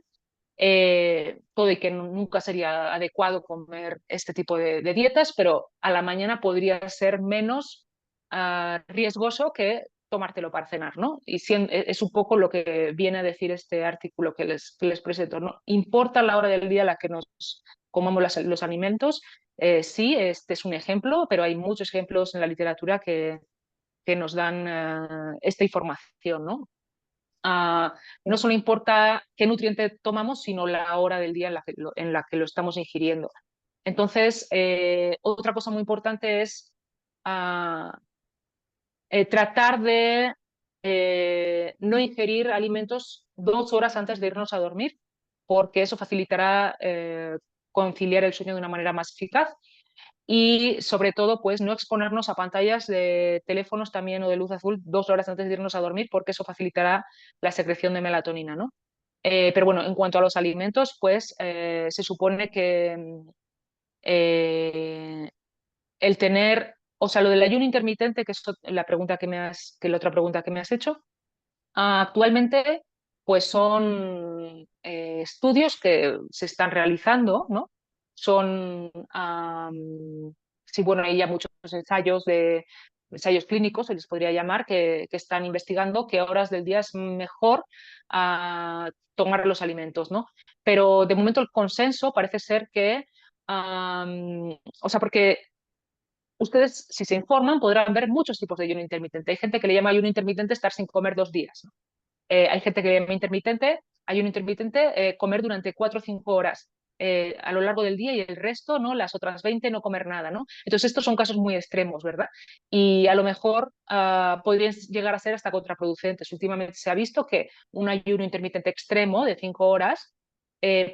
todo y que nunca sería adecuado comer este tipo de dietas, pero a la mañana podría ser menos riesgoso que tomártelo para cenar, ¿no? Y es un poco lo que viene a decir este artículo que les presento, ¿no? Importa la hora del día a la que nos comamos los alimentos. Sí, este es un ejemplo, pero hay muchos ejemplos en la literatura que nos dan esta información, ¿no? No solo importa qué nutriente tomamos, sino la hora del día en la que lo estamos ingiriendo. Entonces, otra cosa muy importante es tratar de no ingerir alimentos 2 horas antes de irnos a dormir, porque eso facilitará conciliar el sueño de una manera más eficaz y sobre todo pues no exponernos a pantallas de teléfonos también o de luz azul 2 horas antes de irnos a dormir porque eso facilitará la secreción de melatonina, ¿no? Pero bueno, en cuanto a los alimentos, pues se supone que eh, el tener, o sea, lo del ayuno intermitente, que es la otra pregunta que me has hecho, actualmente pues son estudios que se están realizando, ¿no? Son, sí, bueno, hay ya muchos ensayos clínicos, se les podría llamar, que están investigando qué horas del día es mejor tomar los alimentos, ¿no? Pero de momento el consenso parece ser que, o sea, porque ustedes, si se informan, podrán ver muchos tipos de ayuno intermitente. Hay gente que le llama ayuno intermitente estar sin comer 2 días, ¿no? Hay gente que le llama ayuno intermitente, comer durante 4 o 5 horas a lo largo del día y el resto, ¿no? Las otras 20 no comer nada, ¿no? Entonces estos son casos muy extremos, ¿verdad? Y a lo mejor podrían llegar a ser hasta contraproducentes. Últimamente se ha visto que un ayuno intermitente extremo de 5 horas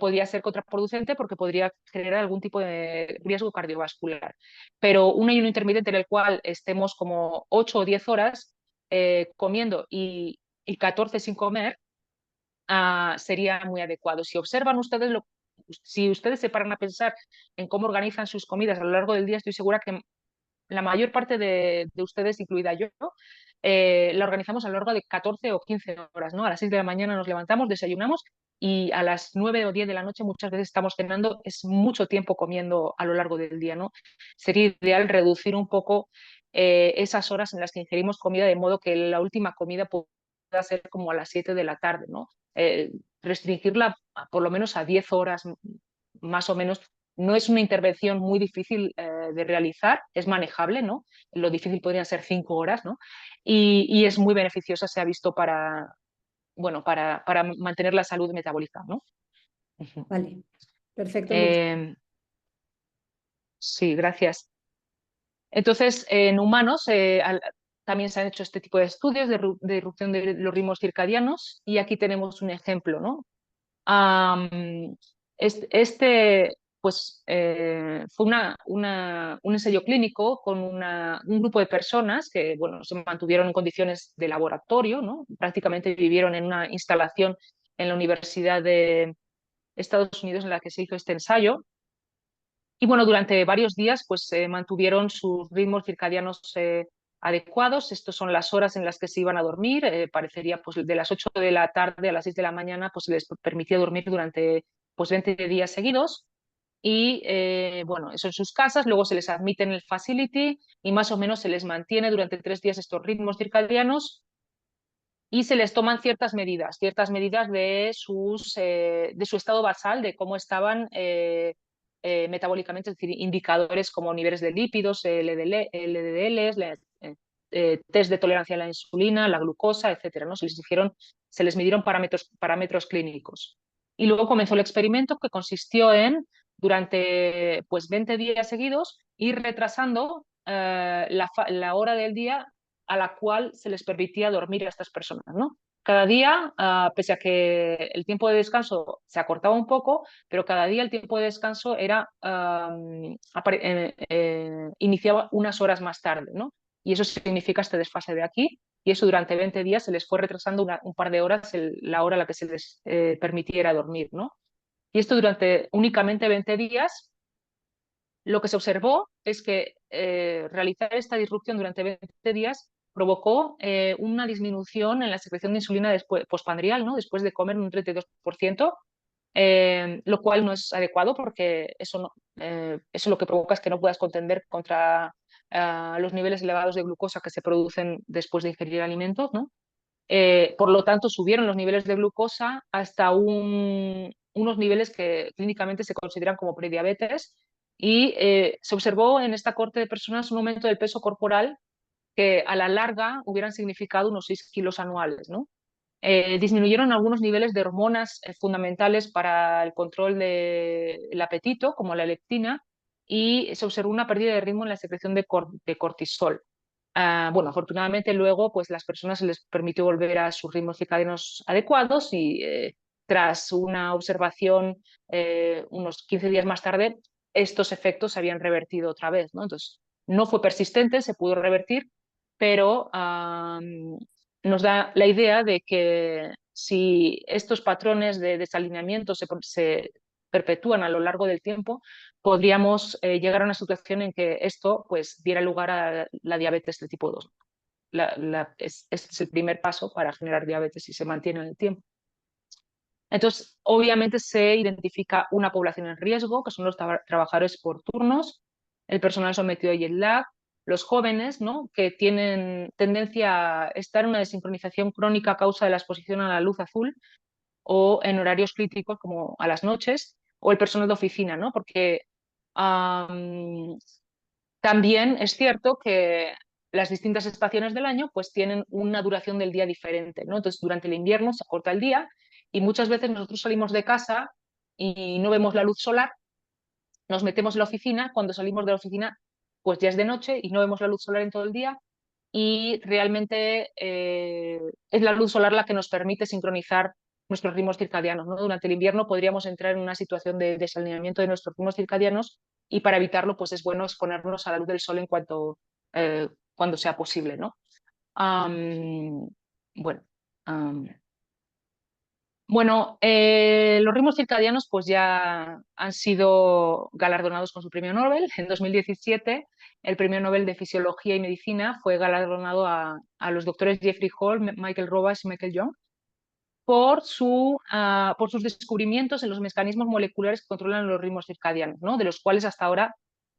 podría ser contraproducente porque podría generar algún tipo de riesgo cardiovascular. Pero un ayuno intermitente en el cual estemos como 8 o 10 horas comiendo y 14 sin comer, sería muy adecuado. Si ustedes se paran a pensar en cómo organizan sus comidas a lo largo del día, estoy segura que la mayor parte de ustedes, incluida yo, la organizamos a lo largo de 14 o 15 horas, ¿no? A las 6 de la mañana nos levantamos, desayunamos y a las 9 o 10 de la noche muchas veces estamos cenando. Es mucho tiempo comiendo a lo largo del día, ¿no? Sería ideal reducir un poco esas horas en las que ingerimos comida, de modo que la última comida pueda ser como a las 7 de la tarde, ¿no? Restringirla por lo menos a 10 horas más o menos. No es una intervención muy difícil de realizar, es manejable, ¿no? Lo difícil podrían ser 5 horas, ¿no? Y es muy beneficiosa, se ha visto para, bueno, para mantener la salud metabólica, ¿no? Ujú. Vale, perfecto, mucho. Eh, sí, gracias. Entonces, en humanos también se han hecho este tipo de estudios de irrupción de los ritmos circadianos y aquí tenemos un ejemplo, ¿no? Am, este, pues, fue un ensayo clínico con un grupo de personas que, bueno, se mantuvieron en condiciones de laboratorio, ¿no? Prácticamente vivieron en una instalación en la Universidad de Estados Unidos en la que se hizo este ensayo. Y bueno, durante varios días pues mantuvieron sus ritmos circadianos adecuados. Estas son las horas en las que se iban a dormir. Parecería pues de las 8 de la tarde a las 6 de la mañana pues se les permitía dormir durante pues 20 días seguidos. Y bueno, eso en sus casas, luego se les admite en el facility y más o menos se les mantiene durante 3 días estos ritmos circadianos y se les toman ciertas medidas de su estado basal, de cómo estaban metabólicamente, es decir, indicadores como niveles de lípidos, LDLs, test de tolerancia a la insulina, la glucosa, etcétera, ¿no? Se les midieron parámetros clínicos. Y luego comenzó el experimento que consistió en, durante pues, 20 días seguidos, ir retrasando la hora del día a la cual se les permitía dormir a estas personas, ¿no? Cada día, pese a que el tiempo de descanso se acortaba un poco, pero cada día el tiempo de descanso iniciaba unas horas más tarde, ¿no? Y eso significa este desfase de aquí, y eso durante 20 días se les fue retrasando un par de horas la hora a la que se les permitiera dormir, ¿no? Y esto durante únicamente 20 días. Lo que se observó es que realizar esta disrupción durante 20 días provocó una disminución en la secreción de insulina postprandial, ¿no? Después de comer un 32%, lo cual no es adecuado porque eso lo que provoca es que no puedas contender contra los niveles elevados de glucosa que se producen después de ingerir alimentos, ¿no? Por lo tanto, subieron los niveles de glucosa hasta unos niveles que clínicamente se consideran como prediabetes y se observó en esta corte de personas un aumento del peso corporal que a la larga hubieran significado unos 6 kilos anuales, ¿no? Disminuyeron algunos niveles de hormonas fundamentales para el control del apetito, como la leptina, y se observó una pérdida de ritmo en la secreción de cortisol. Bueno, afortunadamente luego pues las personas se les permitió volver a sus ritmos circadianos adecuados y tras una observación unos 15 días más tarde, estos efectos se habían revertido otra vez, ¿no? Entonces, no fue persistente, se pudo revertir, pero nos da la idea de que si estos patrones de desalineamiento se perpetúan a lo largo del tiempo, podríamos llegar a una situación en que esto pues, diera lugar a la diabetes de tipo 2. Este es el primer paso para generar diabetes y se mantiene en el tiempo. Entonces, obviamente se identifica una población en riesgo, que son los trabajadores por turnos, el personal sometido a jet lag, los jóvenes, ¿no? Que tienen tendencia a estar en una desincronización crónica a causa de la exposición a la luz azul o en horarios críticos como a las noches, o el personal de oficina, ¿no? Porque también es cierto que las distintas estaciones del año pues tienen una duración del día diferente, ¿no? Entonces, durante el invierno se acorta el día y muchas veces nosotros salimos de casa y no vemos la luz solar, nos metemos en la oficina, cuando salimos de la oficina pues ya es de noche y no vemos la luz solar en todo el día y realmente es la luz solar la que nos permite sincronizar nuestros ritmos circadianos, ¿no? Durante el invierno podríamos entrar en una situación de desalineamiento de nuestros ritmos circadianos y para evitarlo pues es bueno exponernos a la luz del sol cuando sea posible, ¿no? Bueno, am, Bueno, los ritmos circadianos pues ya han sido galardonados con su premio Nobel. En 2017, el premio Nobel de Fisiología y Medicina fue galardonado a los doctores Jeffrey Hall, Michael Rojas y Michael Young por sus descubrimientos en los mecanismos moleculares que controlan los ritmos circadianos, ¿no? De los cuales hasta ahora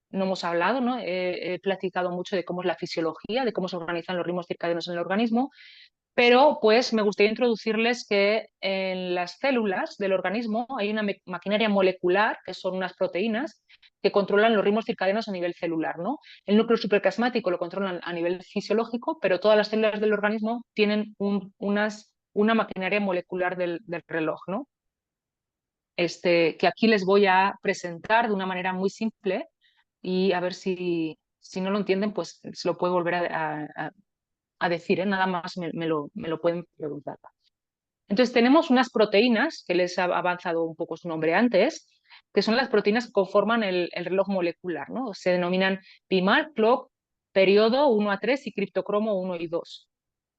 no hemos hablado, ¿no? He platicado mucho de cómo es la fisiología, de cómo se organizan los ritmos circadianos en el organismo, pero pues me gustaría introducirles que en las células del organismo hay una maquinaria molecular, que son unas proteínas, que controlan los ritmos circadianos a nivel celular, ¿no? El núcleo supraclasmático lo controlan a nivel fisiológico, pero todas las células del organismo tienen una maquinaria molecular del reloj, ¿no? Que aquí les voy a presentar de una manera muy simple y a ver si no lo entienden, pues se lo puedo volver a decir, ¿eh? Nada más me lo pueden preguntar. Entonces tenemos unas proteínas, que les ha avanzado un poco su nombre antes, que son las proteínas que conforman el reloj molecular, ¿no? Se denominan Pimal, clock, periodo 1 a 3 y criptocromo 1 y 2.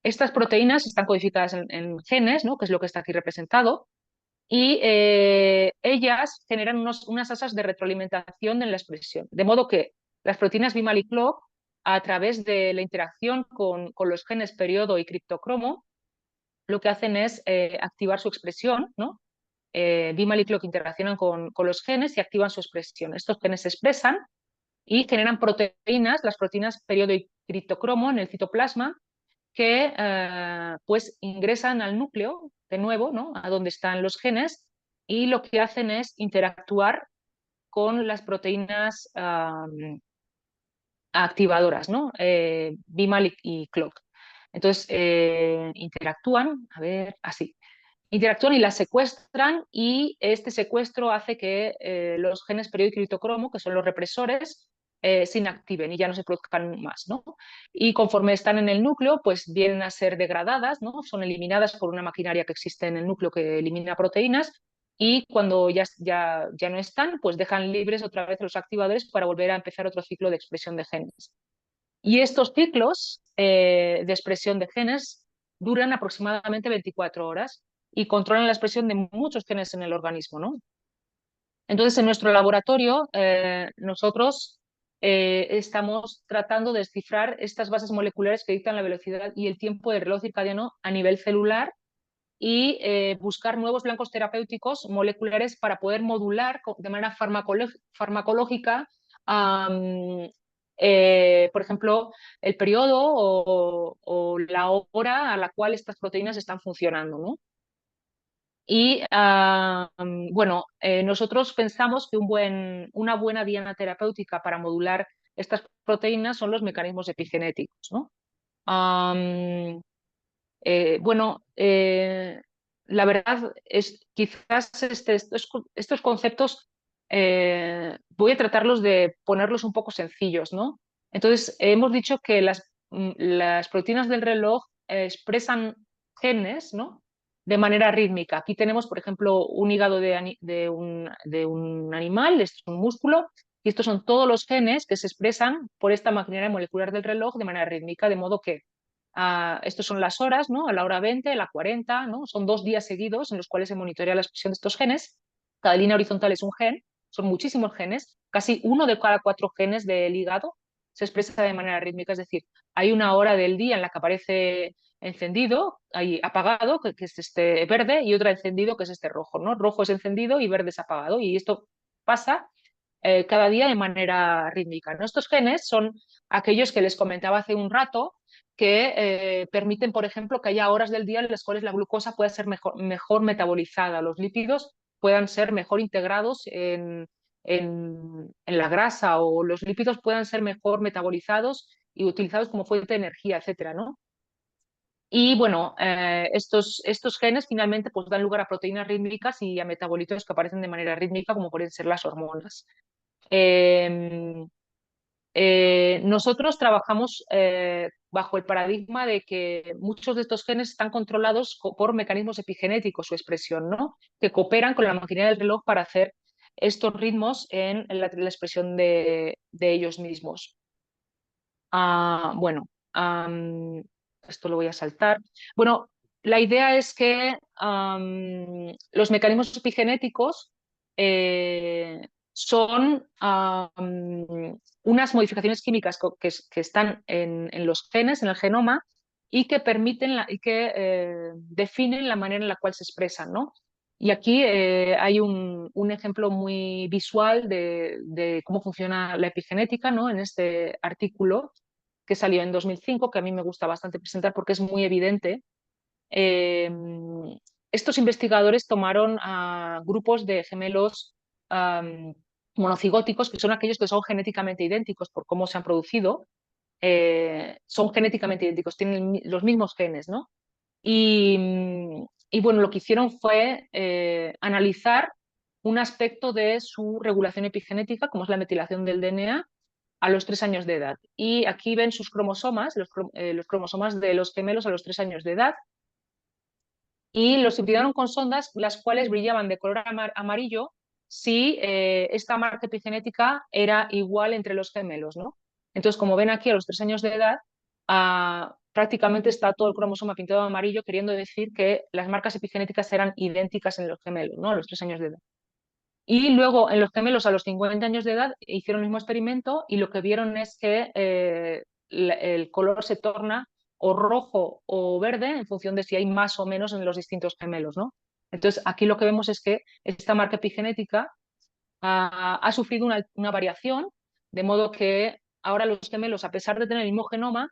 Estas proteínas están codificadas en genes, ¿no? Que es lo que está aquí representado, y ellas generan unas asas de retroalimentación en la expresión. De modo que las proteínas Bimal y clock, a través de la interacción con los genes periodo y criptocromo, lo que hacen es activar su expresión, ¿no? Bimal y clock interaccionan con los genes y activan su expresión. Estos genes se expresan y generan proteínas, las proteínas periodo y criptocromo en el citoplasma, que pues ingresan al núcleo de nuevo, ¿no? A donde están los genes, y lo que hacen es interactuar con las proteínas activadoras, ¿no? Bimal y clock. Entonces interactúan, a ver, así. Interactúan y las secuestran, y este secuestro hace que los genes periodo y criptocromo, que son los represores, se inactiven y ya no se produzcan más, ¿no? Y conforme están en el núcleo, pues vienen a ser degradadas, ¿no? Son eliminadas por una maquinaria que existe en el núcleo que elimina proteínas, y cuando ya no están, pues dejan libres otra vez los activadores para volver a empezar otro ciclo de expresión de genes. Y estos ciclos de expresión de genes duran aproximadamente 24 horas y controlan la expresión de muchos genes en el organismo, ¿no? Entonces, en nuestro laboratorio, nosotros estamos tratando de descifrar estas bases moleculares que dictan la velocidad y el tiempo del reloj circadiano a nivel celular, y buscar nuevos blancos terapéuticos moleculares para poder modular de manera farmacológica, por ejemplo, el periodo o la hora a la cual estas proteínas están funcionando, ¿no? Y bueno, nosotros pensamos que una buena diana terapéutica para modular estas proteínas son los mecanismos epigenéticos, ¿no? Bueno, la verdad es quizás estos conceptos voy a tratarlos de ponerlos un poco sencillos, ¿no? Entonces, hemos dicho que las proteínas del reloj expresan genes, ¿no? De manera rítmica. Aquí tenemos, por ejemplo, un hígado de un animal, esto es un músculo, y estos son todos los genes que se expresan por esta maquinaria molecular del reloj de manera rítmica, de modo que estos son las horas, ¿no? A la hora 20, a la 40, ¿no? Son 2 días seguidos en los cuales se monitorea la expresión de estos genes. Cada línea horizontal es un gen, son muchísimos genes, casi 1 de cada 4 genes del hígado se expresa de manera rítmica, es decir, hay una hora del día en la que aparece encendido, hay apagado, que es este verde, y otra encendido, que es este rojo, ¿no? Rojo es encendido y verde es apagado, y esto pasa cada día de manera rítmica, ¿no? Estos genes son aquellos que les comentaba hace un rato, que permiten, por ejemplo, que haya horas del día en las cuales la glucosa pueda ser mejor metabolizada, los lípidos puedan ser mejor integrados en la grasa, o los lípidos puedan ser mejor metabolizados y utilizados como fuente de energía, etcétera, ¿no? Y bueno, estos genes finalmente pues, dan lugar a proteínas rítmicas y a metabolitos que aparecen de manera rítmica, como pueden ser las hormonas. Eh, Nosotros trabajamos bajo el paradigma de que muchos de estos genes están controlados por mecanismos epigenéticos, su expresión, ¿no? Que cooperan con la maquinaria del reloj para hacer estos ritmos en la expresión de ellos mismos. Bueno, esto lo voy a saltar. Bueno, la idea es que los mecanismos epigenéticos son unas modificaciones químicas que están en los genes, en el genoma, y que permiten y que definen la manera en la cual se expresan, ¿no? Y aquí hay un ejemplo muy visual de cómo funciona la epigenética, ¿no? En este artículo que salió en 2005, que a mí me gusta bastante presentar porque es muy evidente. eh, Estos investigadores tomaron a grupos de gemelos monocigóticos, que son aquellos que son genéticamente idénticos por cómo se han producido, son genéticamente idénticos, tienen los mismos genes, ¿no? Y bueno, lo que hicieron fue analizar un aspecto de su regulación epigenética, como es la metilación del DNA, a los 3 años de edad. Y aquí ven sus cromosomas, los cromosomas de los gemelos a los 3 años de edad, y los imprimieron con sondas las cuales brillaban de color amarillo si esta marca epigenética era igual entre los gemelos, ¿no? Entonces, como ven aquí a los 3 años de edad, prácticamente está todo el cromosoma pintado de amarillo, queriendo decir que las marcas epigenéticas eran idénticas en los gemelos, ¿no? A los 3 años de edad. Y luego en los gemelos a los 50 años de edad hicieron el mismo experimento y lo que vieron es que el color se torna o rojo o verde en función de si hay más o menos en los distintos gemelos, ¿no? Entonces aquí lo que vemos es que esta marca epigenética ha sufrido una variación, de modo que ahora los gemelos, a pesar de tener el mismo genoma,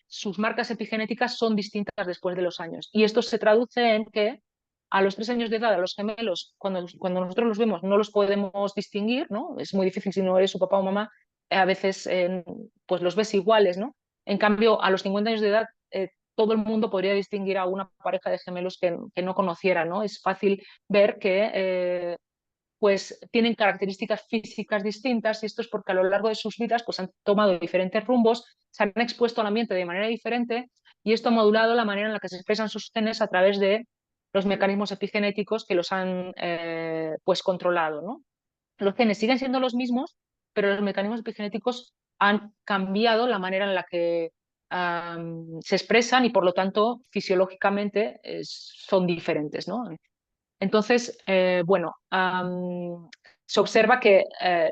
sus marcas epigenéticas son distintas después de los años. Y esto se traduce en que a los 3 años de edad, a los gemelos, cuando nosotros los vemos, no los podemos distinguir, ¿no? Es muy difícil si no eres su papá o mamá, a veces pues los ves iguales, ¿no? En cambio, a los 50 años de edad, todo el mundo podría distinguir a una pareja de gemelos que no conociera, ¿no? Es fácil ver que pues tienen características físicas distintas, y esto es porque a lo largo de sus vidas pues han tomado diferentes rumbos, se han expuesto al ambiente de manera diferente, y esto ha modulado la manera en la que se expresan sus genes a través de los mecanismos epigenéticos que los han pues controlado, ¿no? Los genes siguen siendo los mismos, pero los mecanismos epigenéticos han cambiado la manera en la que se expresan, y por lo tanto fisiológicamente son diferentes, ¿no? Entonces, bueno, se observa que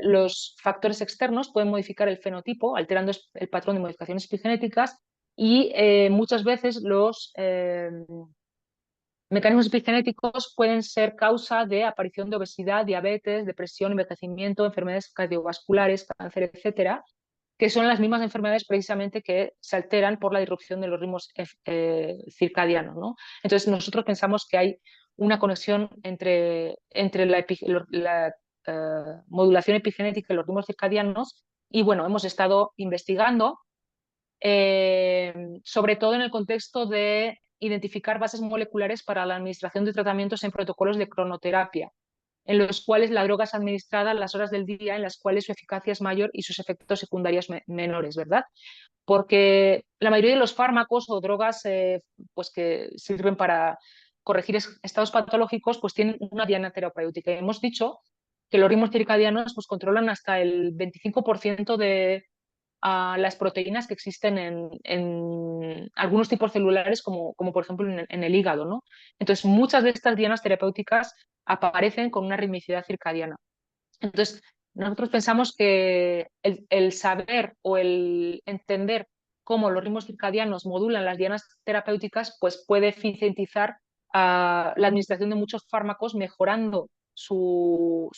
los factores externos pueden modificar el fenotipo, alterando el patrón de modificaciones epigenéticas, y muchas veces los mecanismos epigenéticos pueden ser causa de aparición de obesidad, diabetes, depresión, envejecimiento, enfermedades cardiovasculares, cáncer, etcétera, que son las mismas enfermedades precisamente que se alteran por la disrupción de los ritmos circadianos, ¿no? Entonces nosotros pensamos que hay una conexión entre modulación epigenética y los ritmos circadianos, y bueno, hemos estado investigando sobre todo en el contexto de identificar bases moleculares para la administración de tratamientos en protocolos de cronoterapia, en los cuales la droga es administrada a las horas del día en las cuales su eficacia es mayor y sus efectos secundarios menores, ¿verdad? Porque la mayoría de los fármacos o drogas pues que sirven para corregir estados patológicos pues tienen una diana terapéutica. Y hemos dicho que los ritmos circadianos pues controlan hasta el 25% de las proteínas que existen en algunos tipos celulares, como por ejemplo en el hígado, ¿no? Entonces, muchas de estas dianas terapéuticas aparecen con una ritmicidad circadiana. Entonces, nosotros pensamos que el saber o el entender cómo los ritmos circadianos modulan las dianas terapéuticas, pues puede eficientizar la administración de muchos fármacos, mejorando su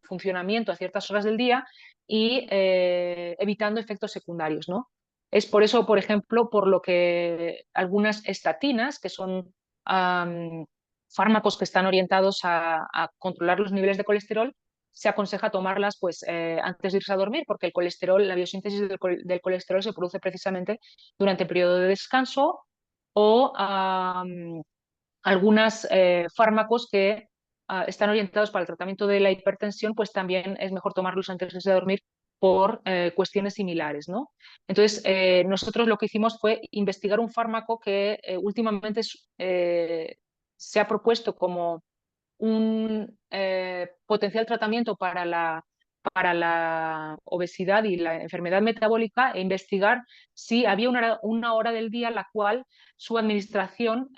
funcionamiento a ciertas horas del día y evitando efectos secundarios, ¿no? Es por eso, por ejemplo, por lo que algunas estatinas, que son fármacos que están orientados a controlar los niveles de colesterol, se aconseja tomarlas pues, antes de irse a dormir, porque el colesterol, la biosíntesis del colesterol se produce precisamente durante el periodo de descanso, o algunos fármacos que están orientados para el tratamiento de la hipertensión, pues también es mejor tomarlos antes de irse a dormir por cuestiones similares, ¿no? Entonces, nosotros lo que hicimos fue investigar un fármaco que últimamente se ha propuesto como un potencial tratamiento para la obesidad y la enfermedad metabólica e investigar si había una hora del día en la cual su administración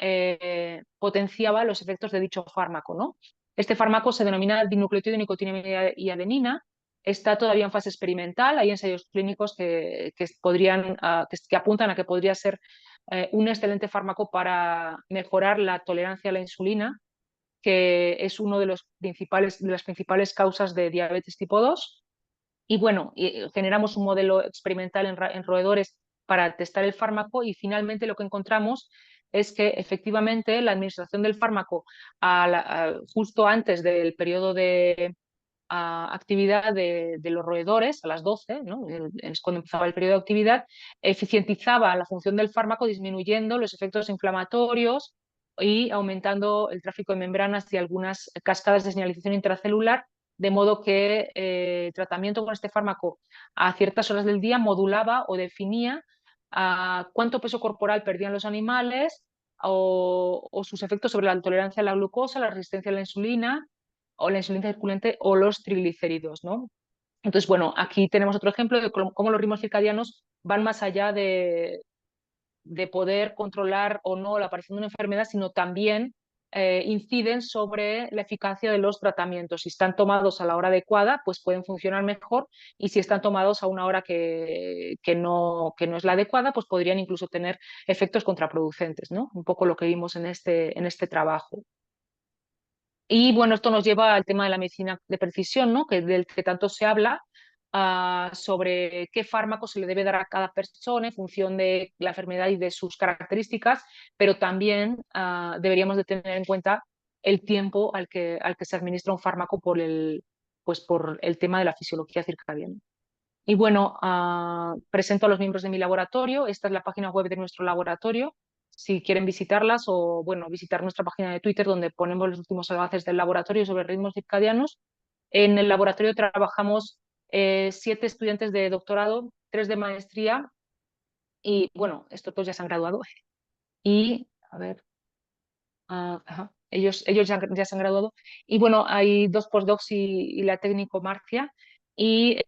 potenciaba los efectos de dicho fármaco, ¿no? Este fármaco se denomina dinucleotido de nicotinamida y adenina. Está todavía en fase experimental. Hay ensayos clínicos que apuntan a que podría ser un excelente fármaco para mejorar la tolerancia a la insulina, que es uno de las principales causas de diabetes tipo 2. Y bueno, generamos un modelo experimental en roedores para testar el fármaco y finalmente lo que encontramos es que efectivamente la administración del fármaco justo antes del periodo de actividad de los roedores, a las 12, ¿no? Es cuando empezaba el periodo de actividad, eficientizaba la función del fármaco disminuyendo los efectos inflamatorios y aumentando el tráfico de membranas y algunas cascadas de señalización intracelular, de modo que el tratamiento con este fármaco a ciertas horas del día modulaba o definía cuánto peso corporal perdían los animales o sus efectos sobre la tolerancia a la glucosa, la resistencia a la insulina o la insulina circulante o los triglicéridos, ¿no? Entonces, bueno, aquí tenemos otro ejemplo de cómo los ritmos circadianos van más allá de poder controlar o no la aparición de una enfermedad, sino también inciden sobre la eficacia de los tratamientos. Si están tomados a la hora adecuada, pues pueden funcionar mejor, y si están tomados a una hora que no es la adecuada, pues podrían incluso tener efectos contraproducentes, ¿no? Un poco lo que vimos en este trabajo. Y bueno, esto nos lleva al tema de la medicina de precisión, ¿no? Del que tanto se habla, sobre qué fármaco se le debe dar a cada persona en función de la enfermedad y de sus características, pero también deberíamos de tener en cuenta el tiempo al que se administra un fármaco por el tema de la fisiología circadiana. Y bueno, presento a los miembros de mi laboratorio. Esta es la página web de nuestro laboratorio. Si quieren visitarlas o bueno, visitar nuestra página de Twitter, donde ponemos los últimos avances del laboratorio sobre ritmos circadianos. En el laboratorio trabajamos 7 estudiantes de doctorado, 3 de maestría y bueno, estos dos ya se han graduado. Y a ver, ajá, ellos ya se han graduado. Y bueno, hay 2 postdocs y la técnico Marcia. Y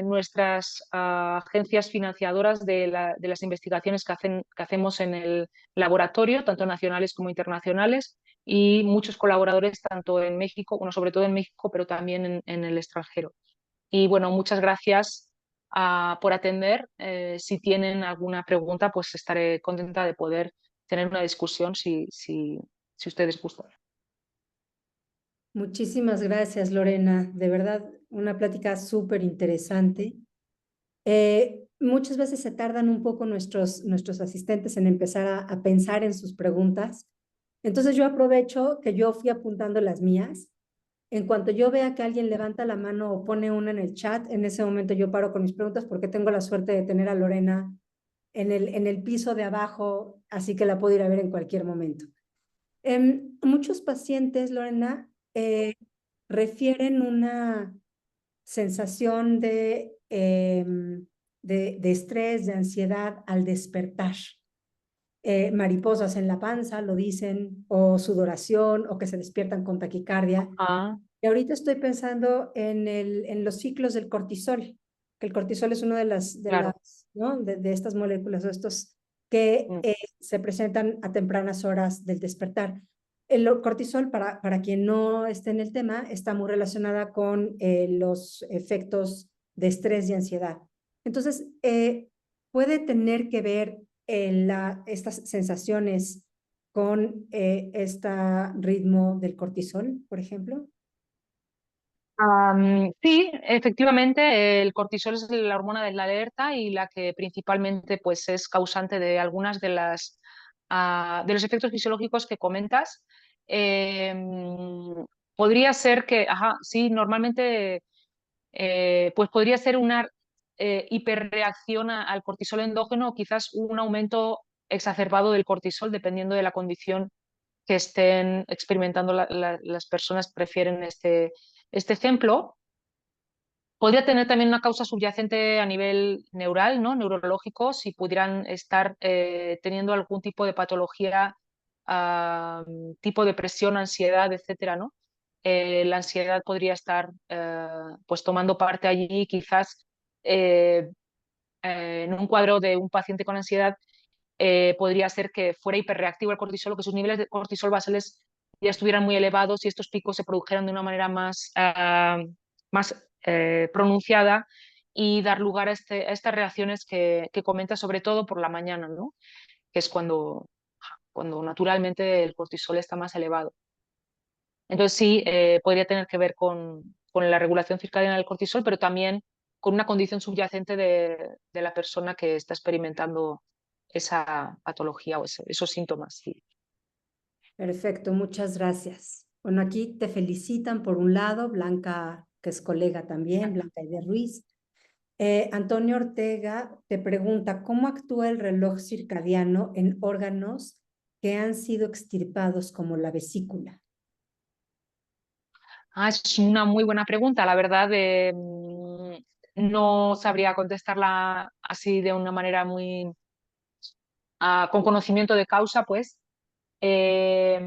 nuestras agencias financiadoras de las investigaciones que hacemos en el laboratorio, tanto nacionales como internacionales, y muchos colaboradores tanto en México, bueno, sobre todo en México, pero también en el extranjero. Y bueno, muchas gracias por atender. Si tienen alguna pregunta, pues estaré contenta de poder tener una discusión si ustedes gustan. Muchísimas gracias, Lorena. De verdad, una plática súper interesante. Muchas veces se tardan un poco nuestros asistentes en empezar a pensar en sus preguntas. Entonces yo aprovecho que yo fui apuntando las mías. En cuanto yo vea que alguien levanta la mano o pone una en el chat, en ese momento yo paro con mis preguntas porque tengo la suerte de tener a Lorena en el piso de abajo, así que la puedo ir a ver en cualquier momento. Muchos pacientes, Lorena, refieren una sensación de estrés, de ansiedad al despertar. Mariposas en la panza, lo dicen, o sudoración, o que se despiertan con taquicardia. Ah, Y ahorita estoy pensando en los ciclos del cortisol, que el cortisol es una de claro. ¿no? de estas moléculas, de estos que Mm. se presentan a tempranas horas del despertar. El cortisol, para quien no esté en el tema, está muy relacionada con los efectos de estrés y ansiedad. Entonces, puede tener que ver estas sensaciones con este ritmo del cortisol, por ejemplo. Sí, efectivamente, el cortisol es la hormona de la alerta y la que principalmente pues, es causante de algunas de los efectos fisiológicos que comentas. Podría ser que, ajá, sí, normalmente pues podría ser una hiperreacción al cortisol endógeno o quizás un aumento exacerbado del cortisol, dependiendo de la condición que estén experimentando las personas. Prefieren este ejemplo. Podría tener también una causa subyacente a nivel neural, ¿no? Neurológico, si pudieran estar teniendo algún tipo de patología, tipo depresión, ansiedad, etcétera, ¿no? la ansiedad podría estar pues tomando parte allí, quizás en un cuadro de un paciente con ansiedad podría ser que fuera hiperreactivo el cortisol, o que sus niveles de cortisol basales ya estuvieran muy elevados y estos picos se produjeran de una manera más pronunciada y dar lugar a estas reacciones que comenta, sobre todo por la mañana, ¿no? Que es cuando naturalmente el cortisol está más elevado. Entonces sí, podría tener que ver con la regulación circadiana del cortisol, pero también con una condición subyacente de la persona que está experimentando esa patología o esos síntomas. Sí. Perfecto, muchas gracias. Bueno, aquí te felicitan por un lado, Blanca, que es colega también, Blanca de Ruiz. Antonio Ortega te pregunta, ¿cómo actúa el reloj circadiano en órganos que han sido extirpados como la vesícula? Es una muy buena pregunta. La verdad, no sabría contestarla así de una manera con conocimiento de causa, pues. Eh,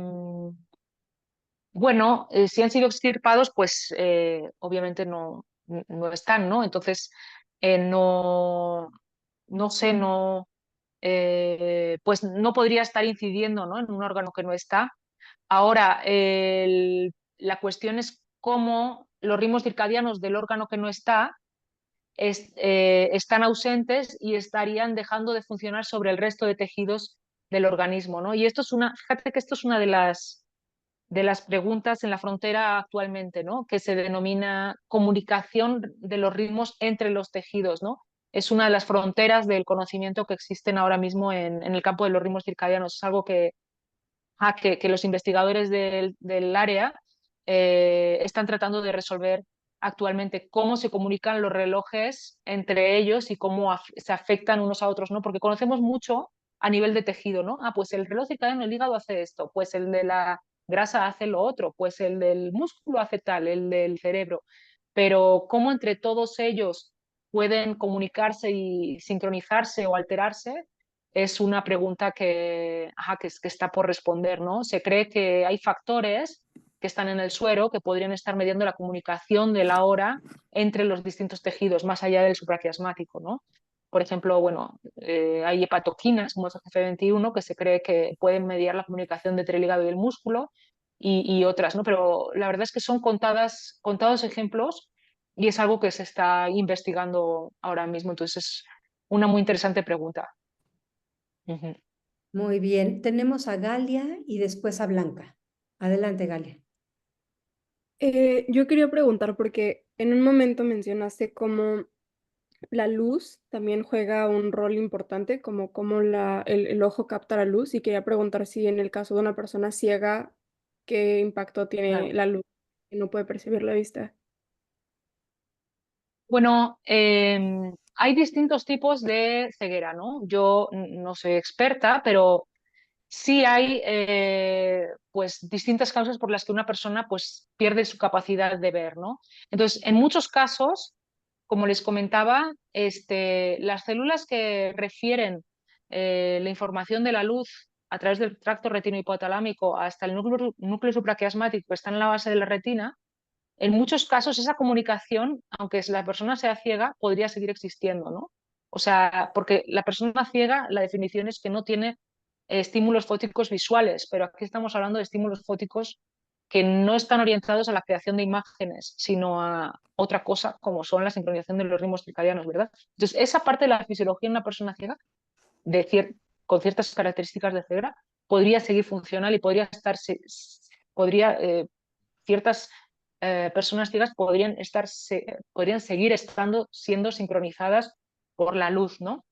Bueno, si han sido extirpados, pues obviamente no están, ¿no? Entonces, no sé, pues no podría estar incidiendo, ¿no? En un órgano que no está. Ahora, la cuestión es cómo los ritmos circadianos del órgano que no está están ausentes y estarían dejando de funcionar sobre el resto de tejidos del organismo, ¿no? Y fíjate que esto es una de las preguntas en la frontera actualmente, ¿no? Que se denomina comunicación de los ritmos entre los tejidos, ¿no? Es una de las fronteras del conocimiento que existen ahora mismo en el campo de los ritmos circadianos. Es algo que los investigadores del área están tratando de resolver actualmente, cómo se comunican los relojes entre ellos y cómo se afectan unos a otros, ¿no? Porque conocemos mucho a nivel de tejido, ¿no? Pues el reloj circadiano del hígado hace esto, pues el de la grasa hace lo otro, pues el del músculo hace tal, el del cerebro. Pero cómo entre todos ellos pueden comunicarse y sincronizarse o alterarse, es una pregunta que está por responder, ¿no? Se cree que hay factores que están en el suero que podrían estar mediando la comunicación de la hora entre los distintos tejidos, más allá del supraquiasmático, ¿no? Por ejemplo, bueno, hay hepatoquinas como el GF21 que se cree que pueden mediar la comunicación entre el hígado y el músculo y otras, ¿no? Pero la verdad es que son contados ejemplos y es algo que se está investigando ahora mismo. Entonces es una muy interesante pregunta. Ujú. Muy bien, tenemos a Galia y después a Blanca. Adelante, Galia. Yo quería preguntar porque en un momento mencionaste cómo la luz también juega un rol importante, como el ojo capta la luz, y quería preguntar si en el caso de una persona ciega, ¿qué impacto tiene Claro. la luz que no puede percibir la vista? Bueno, hay distintos tipos de ceguera, ¿no? Yo no soy experta, pero sí hay pues distintas causas por las que una persona pues pierde su capacidad de ver, ¿no? Entonces, en muchos casos, como les comentaba, las células que refieren la información de la luz a través del tracto retinohipotalámico hasta el núcleo supraquiasmático que está en la base de la retina, en muchos casos esa comunicación, aunque la persona sea ciega, podría seguir existiendo, ¿no? O sea, porque la persona ciega, la definición es que no tiene estímulos fóticos visuales, pero aquí estamos hablando de estímulos fóticos que no están orientados a la creación de imágenes, sino a otra cosa, como son la sincronización de los ritmos circadianos, ¿verdad? Entonces, esa parte de la fisiología en una persona ciega, con ciertas características de ceguera, podría seguir funcional y ciertas personas ciegas podrían seguir siendo sincronizadas por la luz, ¿no?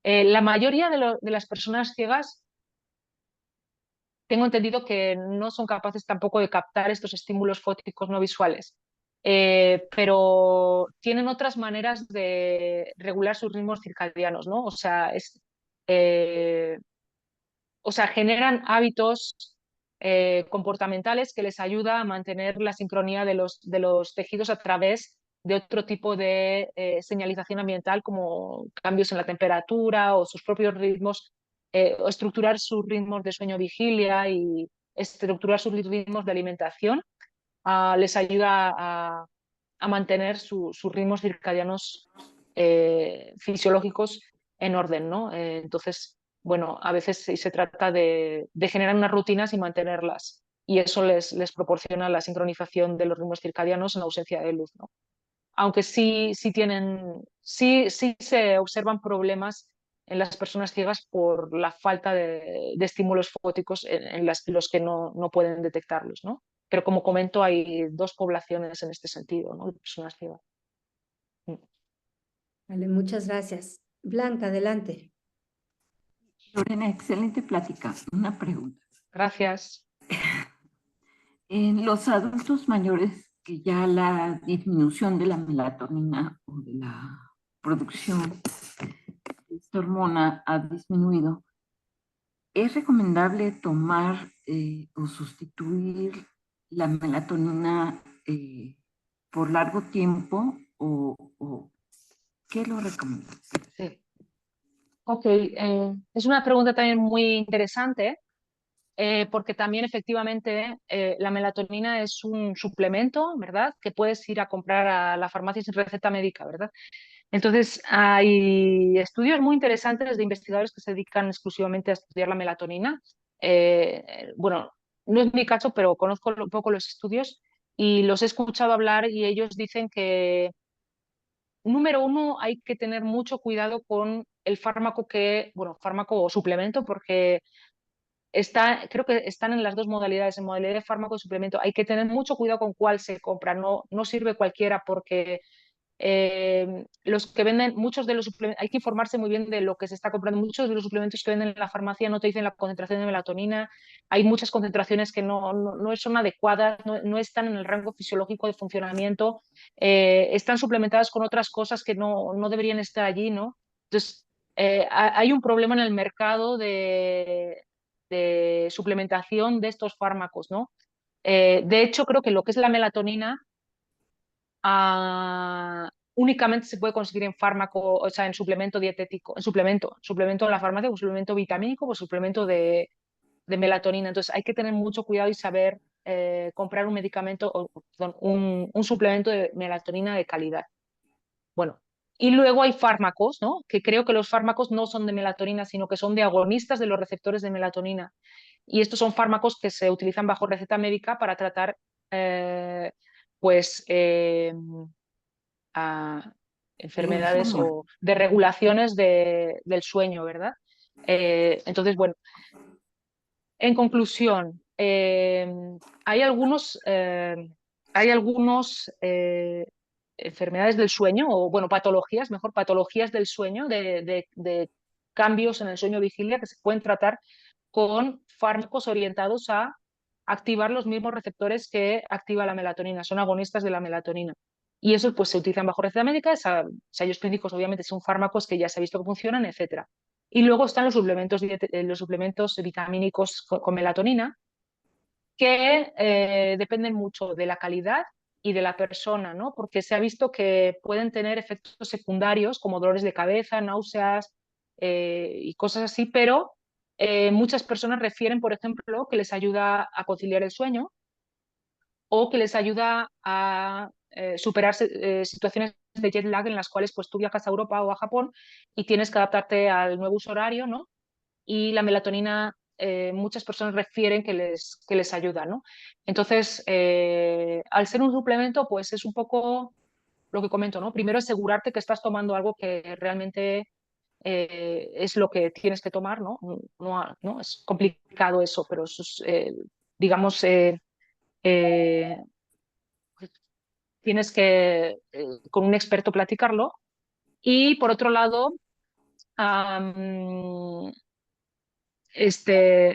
La mayoría de las personas ciegas tengo entendido que no son capaces tampoco de captar estos estímulos fóticos no visuales, pero tienen otras maneras de regular sus ritmos circadianos, ¿no? Eh, o sea, generan hábitos comportamentales que les ayuda a mantener la sincronía de los tejidos a través de otro tipo de señalización ambiental, como cambios en la temperatura o sus propios ritmos, o estructurar sus ritmos de sueño-vigilia y estructurar sus ritmos de alimentación. les ayuda a mantener sus ritmos circadianos fisiológicos en orden, ¿no? Entonces, bueno, a veces se trata de generar unas rutinas y mantenerlas. Y eso les proporciona la sincronización de los ritmos circadianos en ausencia de luz, ¿no? Aunque sí se observan problemas en las personas ciegas por la falta de estímulos fóticos en los que no pueden detectarlos, ¿no? Pero como comento, hay dos poblaciones en este sentido, ¿no? De personas ciegas. Vale, muchas gracias. Blanca, adelante. Lorena, excelente plática. Una pregunta. Gracias. En los adultos mayores que ya la disminución de la melatonina o de la producción de esta hormona ha disminuido, ¿es recomendable tomar o sustituir la melatonina por largo tiempo o qué lo recomiendas? Sí. Ok, es una pregunta también muy interesante. Porque también efectivamente la melatonina es un suplemento, ¿verdad? Que puedes ir a comprar a la farmacia sin receta médica, ¿verdad? Entonces, hay estudios muy interesantes de investigadores que se dedican exclusivamente a estudiar la melatonina. Bueno, no es mi caso, pero conozco un poco los estudios y los he escuchado hablar y ellos dicen que, número uno, hay que tener mucho cuidado con el fármaco bueno, fármaco o suplemento, porque creo que están en las dos modalidades, en modalidad de fármaco y suplemento. Hay que tener mucho cuidado con cuál se compra, no sirve cualquiera porque los que venden, muchos de los suplementos, hay que informarse muy bien de lo que se está comprando. Muchos de los suplementos que venden en la farmacia no te dicen la concentración de melatonina, hay muchas concentraciones que no son adecuadas, no están en el rango fisiológico de funcionamiento, están suplementadas con otras cosas que no deberían estar allí, ¿no? Entonces, hay un problema en el mercado de suplementación de estos fármacos, ¿no? De hecho, creo que lo que es la melatonina únicamente se puede conseguir en fármaco, o sea, en suplemento dietético, suplemento en la farmacia, o suplemento vitamínico, o suplemento de melatonina. Entonces hay que tener mucho cuidado y saber comprar un medicamento, o perdón, un suplemento de melatonina de calidad. Bueno, y luego hay fármacos, ¿no? Que creo que los fármacos no son de melatonina, sino que son de agonistas de los receptores de melatonina. Y estos son fármacos que se utilizan bajo receta médica para tratar, pues, a El enfermedades sueño. o de regulaciones del sueño, ¿verdad? Entonces, bueno, en conclusión, hay algunos enfermedades del sueño, o bueno, patologías, mejor patologías del sueño, de cambios en el sueño vigilia que se pueden tratar con fármacos orientados a activar los mismos receptores que activa la melatonina, son agonistas de la melatonina. Y eso pues se utilizan bajo receta médica, ensayos clínicos obviamente son fármacos que ya se ha visto que funcionan, etcétera. Y luego están los suplementos vitamínicos con melatonina, que dependen mucho de la calidad y de la persona, ¿no? Porque se ha visto que pueden tener efectos secundarios como dolores de cabeza, náuseas y cosas así, pero muchas personas refieren, por ejemplo, que les ayuda a conciliar el sueño o que les ayuda a superar situaciones de jet lag en las cuales pues, tú viajas a Europa o a Japón y tienes que adaptarte al nuevo uso horario, ¿no? Y la melatonina, muchas personas refieren que les ayuda, ¿no? Entonces, al ser un suplemento, pues es un poco lo que comento, ¿no? Primero asegurarte que estás tomando algo que realmente es lo que tienes que tomar, ¿no? No es complicado eso, pero eso es, digamos, eh, tienes que con un experto platicarlo. Y por otro lado,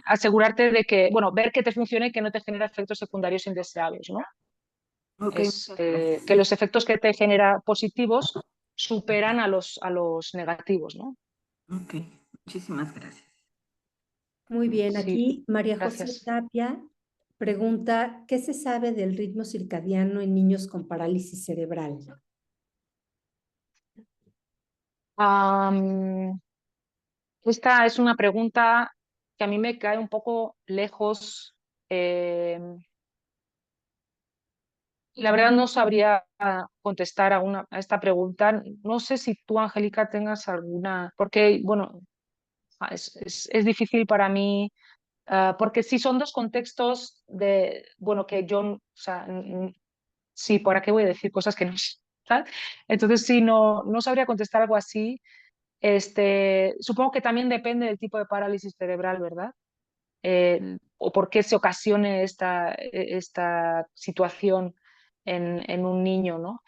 asegurarte de que, bueno, ver que te funcione y que no te genera efectos secundarios indeseables, ¿no? Ok, muchas gracias. Que los efectos que te genera positivos superan a los negativos, ¿no? Ok, muchísimas gracias. Muy bien, Sí, aquí María José gracias. Tapia pregunta, ¿qué se sabe del ritmo circadiano en niños con parálisis cerebral? Am, Esta es una pregunta que a mí me cae un poco lejos. La verdad no sabría contestar a esta pregunta. No sé si tú, Angélica, tengas alguna, porque, bueno, es difícil para mí, porque sí son dos contextos de, bueno, que yo, o sea, sí, ¿para qué voy a decir cosas que no sé? ¿Sabes? Entonces, sí, no sabría contestar algo así. Supongo que también depende del tipo de parálisis cerebral, ¿verdad? O por qué se ocasione esta situación en un niño, ¿no?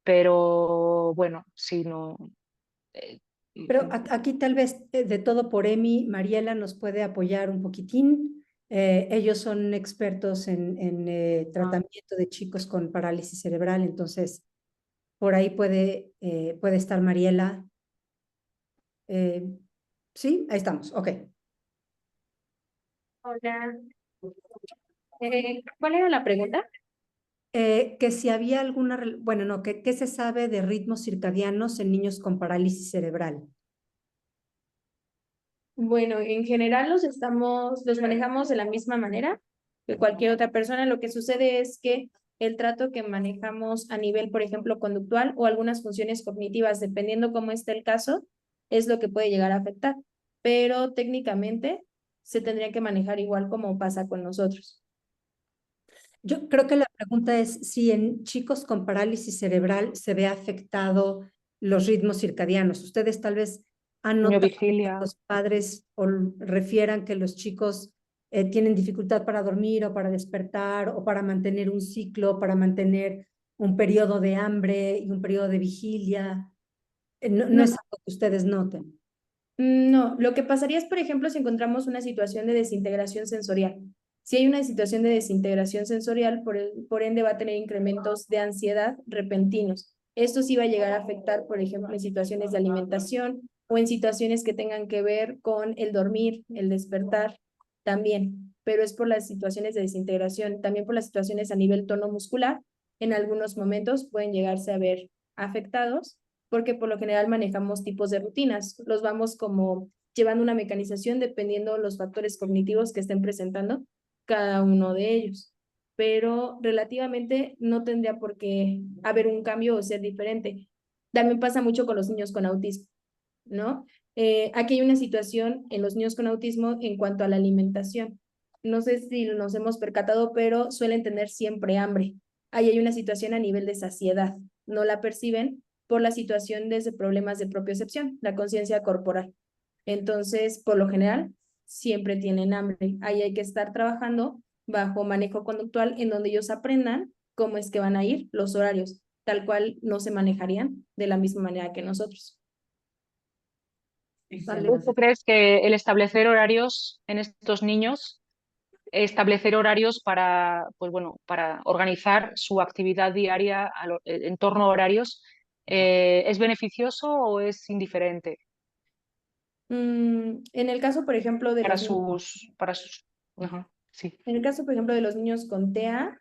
Pero bueno, sí, no. eh, Pero aquí tal vez de todo por Emi, Mariela nos puede apoyar un poquitín. Ellos son expertos en ah, tratamiento de chicos con parálisis cerebral, entonces por ahí puede estar Mariela. Eh, sí, ahí estamos, ok. Hola. ¿Cuál era la pregunta? Que si había alguna, bueno, no, ¿qué se sabe de ritmos circadianos en niños con parálisis cerebral? Bueno, en general los manejamos de la misma manera que cualquier otra persona. Lo que sucede es que el trato que manejamos a nivel, por ejemplo, conductual o algunas funciones cognitivas, dependiendo cómo esté el caso, es lo que puede llegar a afectar. Pero técnicamente se tendría que manejar igual como pasa con nosotros. Yo creo que la pregunta es si en chicos con parálisis cerebral se ve afectado los ritmos circadianos. Ustedes tal vez han notado que Vigilia. los padres refieran que los chicos tienen dificultad para dormir o para despertar o para mantener un ciclo, para mantener un periodo de hambre y un periodo de vigilia. No No, es algo que ustedes noten. no, lo que pasaría es, por ejemplo, si encontramos una situación de desintegración sensorial. Si hay una situación de desintegración sensorial, por ende va a tener incrementos de ansiedad repentinos. Esto sí va a llegar a afectar, por ejemplo, en situaciones de alimentación o en situaciones que tengan que ver con el dormir, el despertar también, pero es por las situaciones de desintegración, también por las situaciones a nivel tono muscular. En algunos momentos pueden llegarse a ver afectados porque por lo general manejamos tipos de rutinas, los vamos como llevando una mecanización dependiendo los factores cognitivos que estén presentando cada uno de ellos. Pero relativamente no tendría por qué haber un cambio o ser diferente. También pasa mucho con los niños con autismo, ¿no? Aquí hay una situación en los niños con autismo en cuanto a la alimentación. No sé si nos hemos percatado, pero suelen tener siempre hambre. Ahí hay una situación a nivel de saciedad. No la perciben por la situación desde problemas de propiocepción, la conciencia corporal. Entonces, por lo general, siempre tienen hambre. Ahí hay que estar trabajando bajo manejo conductual en donde ellos aprendan cómo es que van a ir los horarios, tal cual no se manejarían de la misma manera que nosotros. Vale. ¿Tú crees que el establecer horarios en estos niños, establecer horarios para, pues bueno, para organizar su actividad diaria en torno a horarios, es beneficioso o es indiferente En el caso, por ejemplo, de para los niños, sus, ajá, sí. en el caso, por ejemplo, de los niños con TEA,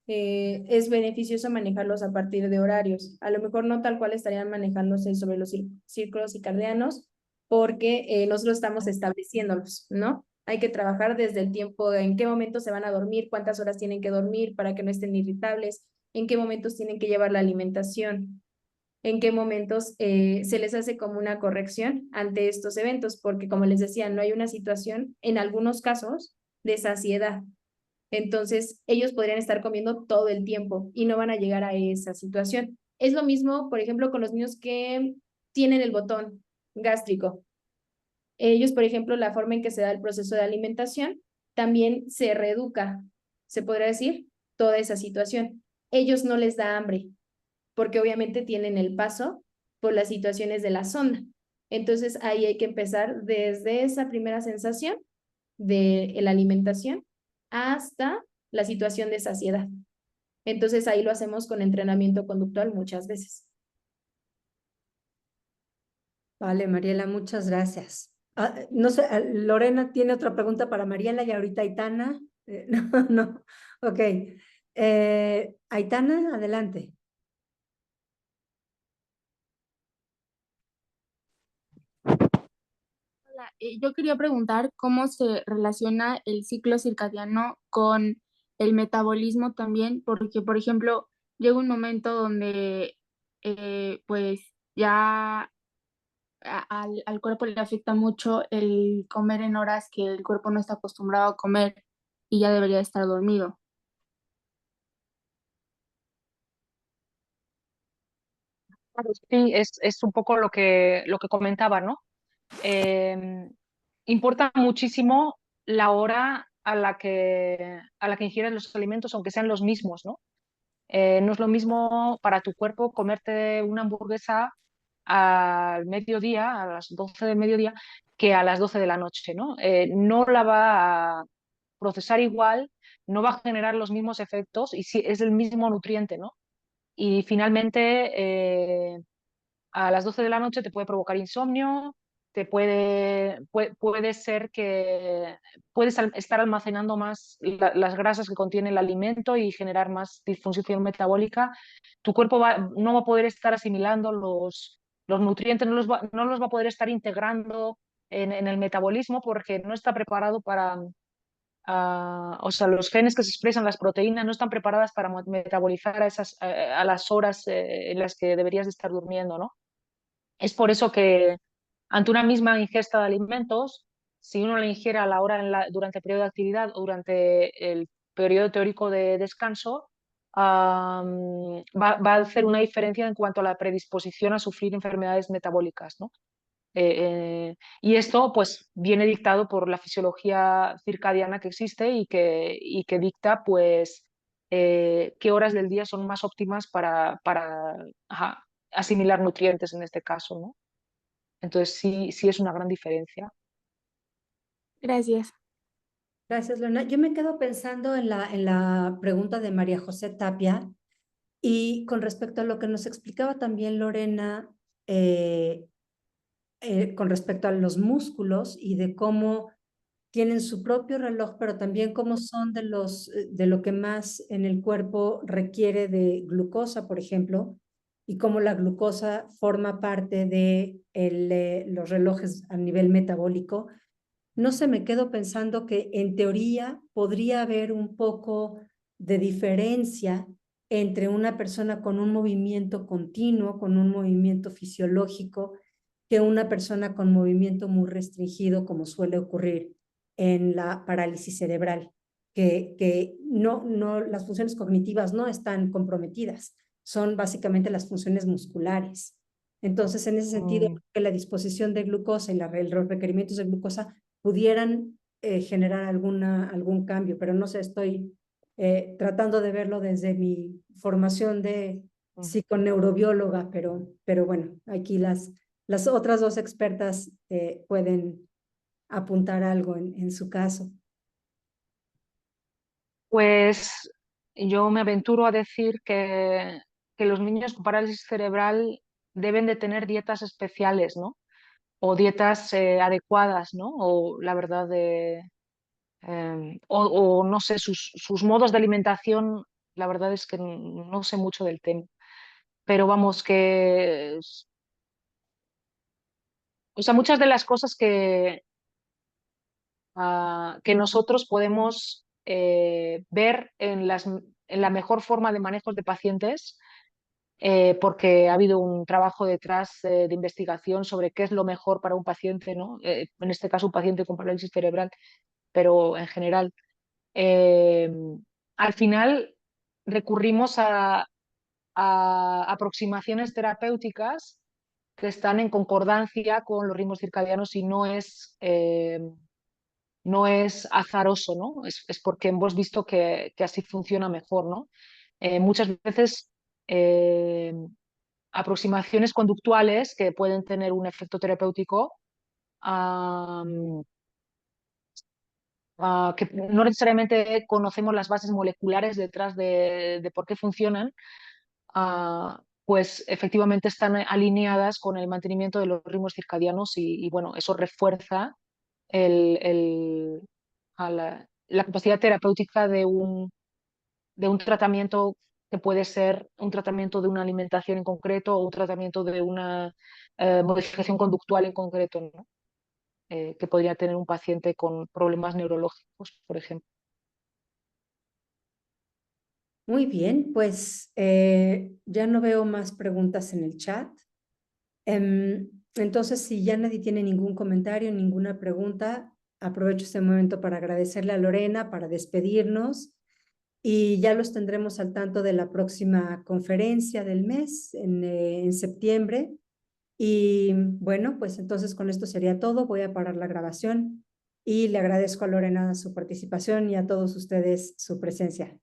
es beneficioso manejarlos a partir de horarios. A lo mejor no tal cual estarían manejándose sobre los círculos circadianos, porque nosotros estamos estableciéndolos, ¿no? Hay que trabajar desde el tiempo, en qué momento se van a dormir, cuántas horas tienen que dormir para que no estén irritables, en qué momentos tienen que llevar la alimentación, en qué momentos se les hace como una corrección ante estos eventos, porque como les decía, no hay una situación, en algunos casos, de saciedad. Entonces, ellos podrían estar comiendo todo el tiempo y no van a llegar a esa situación. Es lo mismo, por ejemplo, con los niños que tienen el botón gástrico. Ellos, por ejemplo, la forma en que se da el proceso de alimentación, también se reeduca, se podría decir, toda esa situación. Ellos no les da hambre, porque obviamente tienen el paso por las situaciones de la sonda. Entonces, ahí hay que empezar desde esa primera sensación de la alimentación hasta la situación de saciedad. Entonces ahí lo hacemos con entrenamiento conductual muchas veces. Vale, Mariela, muchas gracias. No sé, Lorena tiene otra pregunta para Mariela y ahorita Aitana. No, no. Ok. Aitana, adelante. Hola, yo quería preguntar cómo se relaciona el ciclo circadiano con el metabolismo también, porque por ejemplo, llega un momento donde pues ya al cuerpo le afecta mucho el comer en horas que el cuerpo no está acostumbrado a comer y ya debería estar dormido. Claro, sí, es un poco lo que comentaba, ¿no? Eh, Importa muchísimo la hora a la que ingieres los alimentos, aunque sean los mismos, ¿no? No es lo mismo para tu cuerpo comerte una hamburguesa al mediodía, a las 12 del mediodía, que a las 12 de la noche, ¿no? No la va a procesar igual, no va a generar los mismos efectos y sí, es el mismo nutriente, ¿no? Y finalmente, a las 12 de la noche te puede provocar insomnio, puede ser que puedes estar almacenando más las grasas que contiene el alimento y generar más disfunción metabólica. Tu cuerpo no va a poder estar asimilando los nutrientes, no los va a poder estar integrando en el metabolismo porque no está preparado para, o sea, los genes que se expresan, las proteínas, no están preparadas para metabolizar a las horas en las que deberías de estar durmiendo, ¿no? Es por eso que ante una misma ingesta de alimentos, si uno la ingiere a la hora durante el periodo de actividad o durante el periodo teórico de descanso, va a hacer una diferencia en cuanto a la predisposición a sufrir enfermedades metabólicas, ¿no? Y esto pues viene dictado por la fisiología circadiana que existe y que dicta pues qué horas del día son más óptimas para ajá, asimilar nutrientes en este caso, ¿no? Entonces sí, sí es una gran diferencia. Gracias. Gracias, Lorena. Yo me quedo pensando en la pregunta de María José Tapia y con respecto a lo que nos explicaba también Lorena, eh, con respecto a los músculos y de cómo tienen su propio reloj, pero también cómo son de lo que más en el cuerpo requiere de glucosa, por ejemplo, y cómo la glucosa forma parte de los relojes a nivel metabólico. No sé, me quedo pensando que en teoría podría haber un poco de diferencia entre una persona con un movimiento continuo, con un movimiento fisiológico, que una persona con movimiento muy restringido, como suele ocurrir en la parálisis cerebral, que no, las funciones cognitivas no están comprometidas, son básicamente las funciones musculares. Entonces, en ese sentido, Mm. que la disposición de glucosa y los requerimientos de glucosa pudieran generar algún cambio, pero no sé, estoy tratando de verlo desde mi formación de psiconeurobióloga, pero bueno, aquí las otras dos expertas pueden apuntar algo en su caso. Pues yo me aventuro a decir que los niños con parálisis cerebral deben de tener dietas especiales, ¿no? O dietas adecuadas, ¿no? O la verdad o no sé, sus modos de alimentación, la verdad es que no sé mucho del tema. Pero vamos, o sea, muchas de las cosas que nosotros podemos ver en la mejor forma de manejo de pacientes, porque ha habido un trabajo detrás de investigación sobre qué es lo mejor para un paciente, ¿no? En este caso, un paciente con parálisis cerebral, pero en general. Eh, Al final recurrimos a aproximaciones terapéuticas que están en concordancia con los ritmos circadianos y no es azaroso, ¿no? Es porque hemos visto que así funciona mejor, ¿no? Muchas veces eh, aproximaciones conductuales que pueden tener un efecto terapéutico, que no necesariamente conocemos las bases moleculares detrás de por qué funcionan, pues efectivamente están alineadas con el mantenimiento de los ritmos circadianos y, bueno, eso refuerza el, el- la capacidad terapéutica de un tratamiento que puede ser un tratamiento de una alimentación en concreto o un tratamiento de una modificación conductual en concreto, ¿no? Que podría tener un paciente con problemas neurológicos, por ejemplo. Muy bien, pues ya no veo más preguntas en el chat. Entonces, si ya nadie tiene ningún comentario, ninguna pregunta, aprovecho este momento para agradecerle a Lorena, para despedirnos y ya los tendremos al tanto de la próxima conferencia del mes en septiembre. Y bueno, pues entonces con esto sería todo. Voy a parar la grabación y le agradezco a Lorena su participación y a todos ustedes su presencia.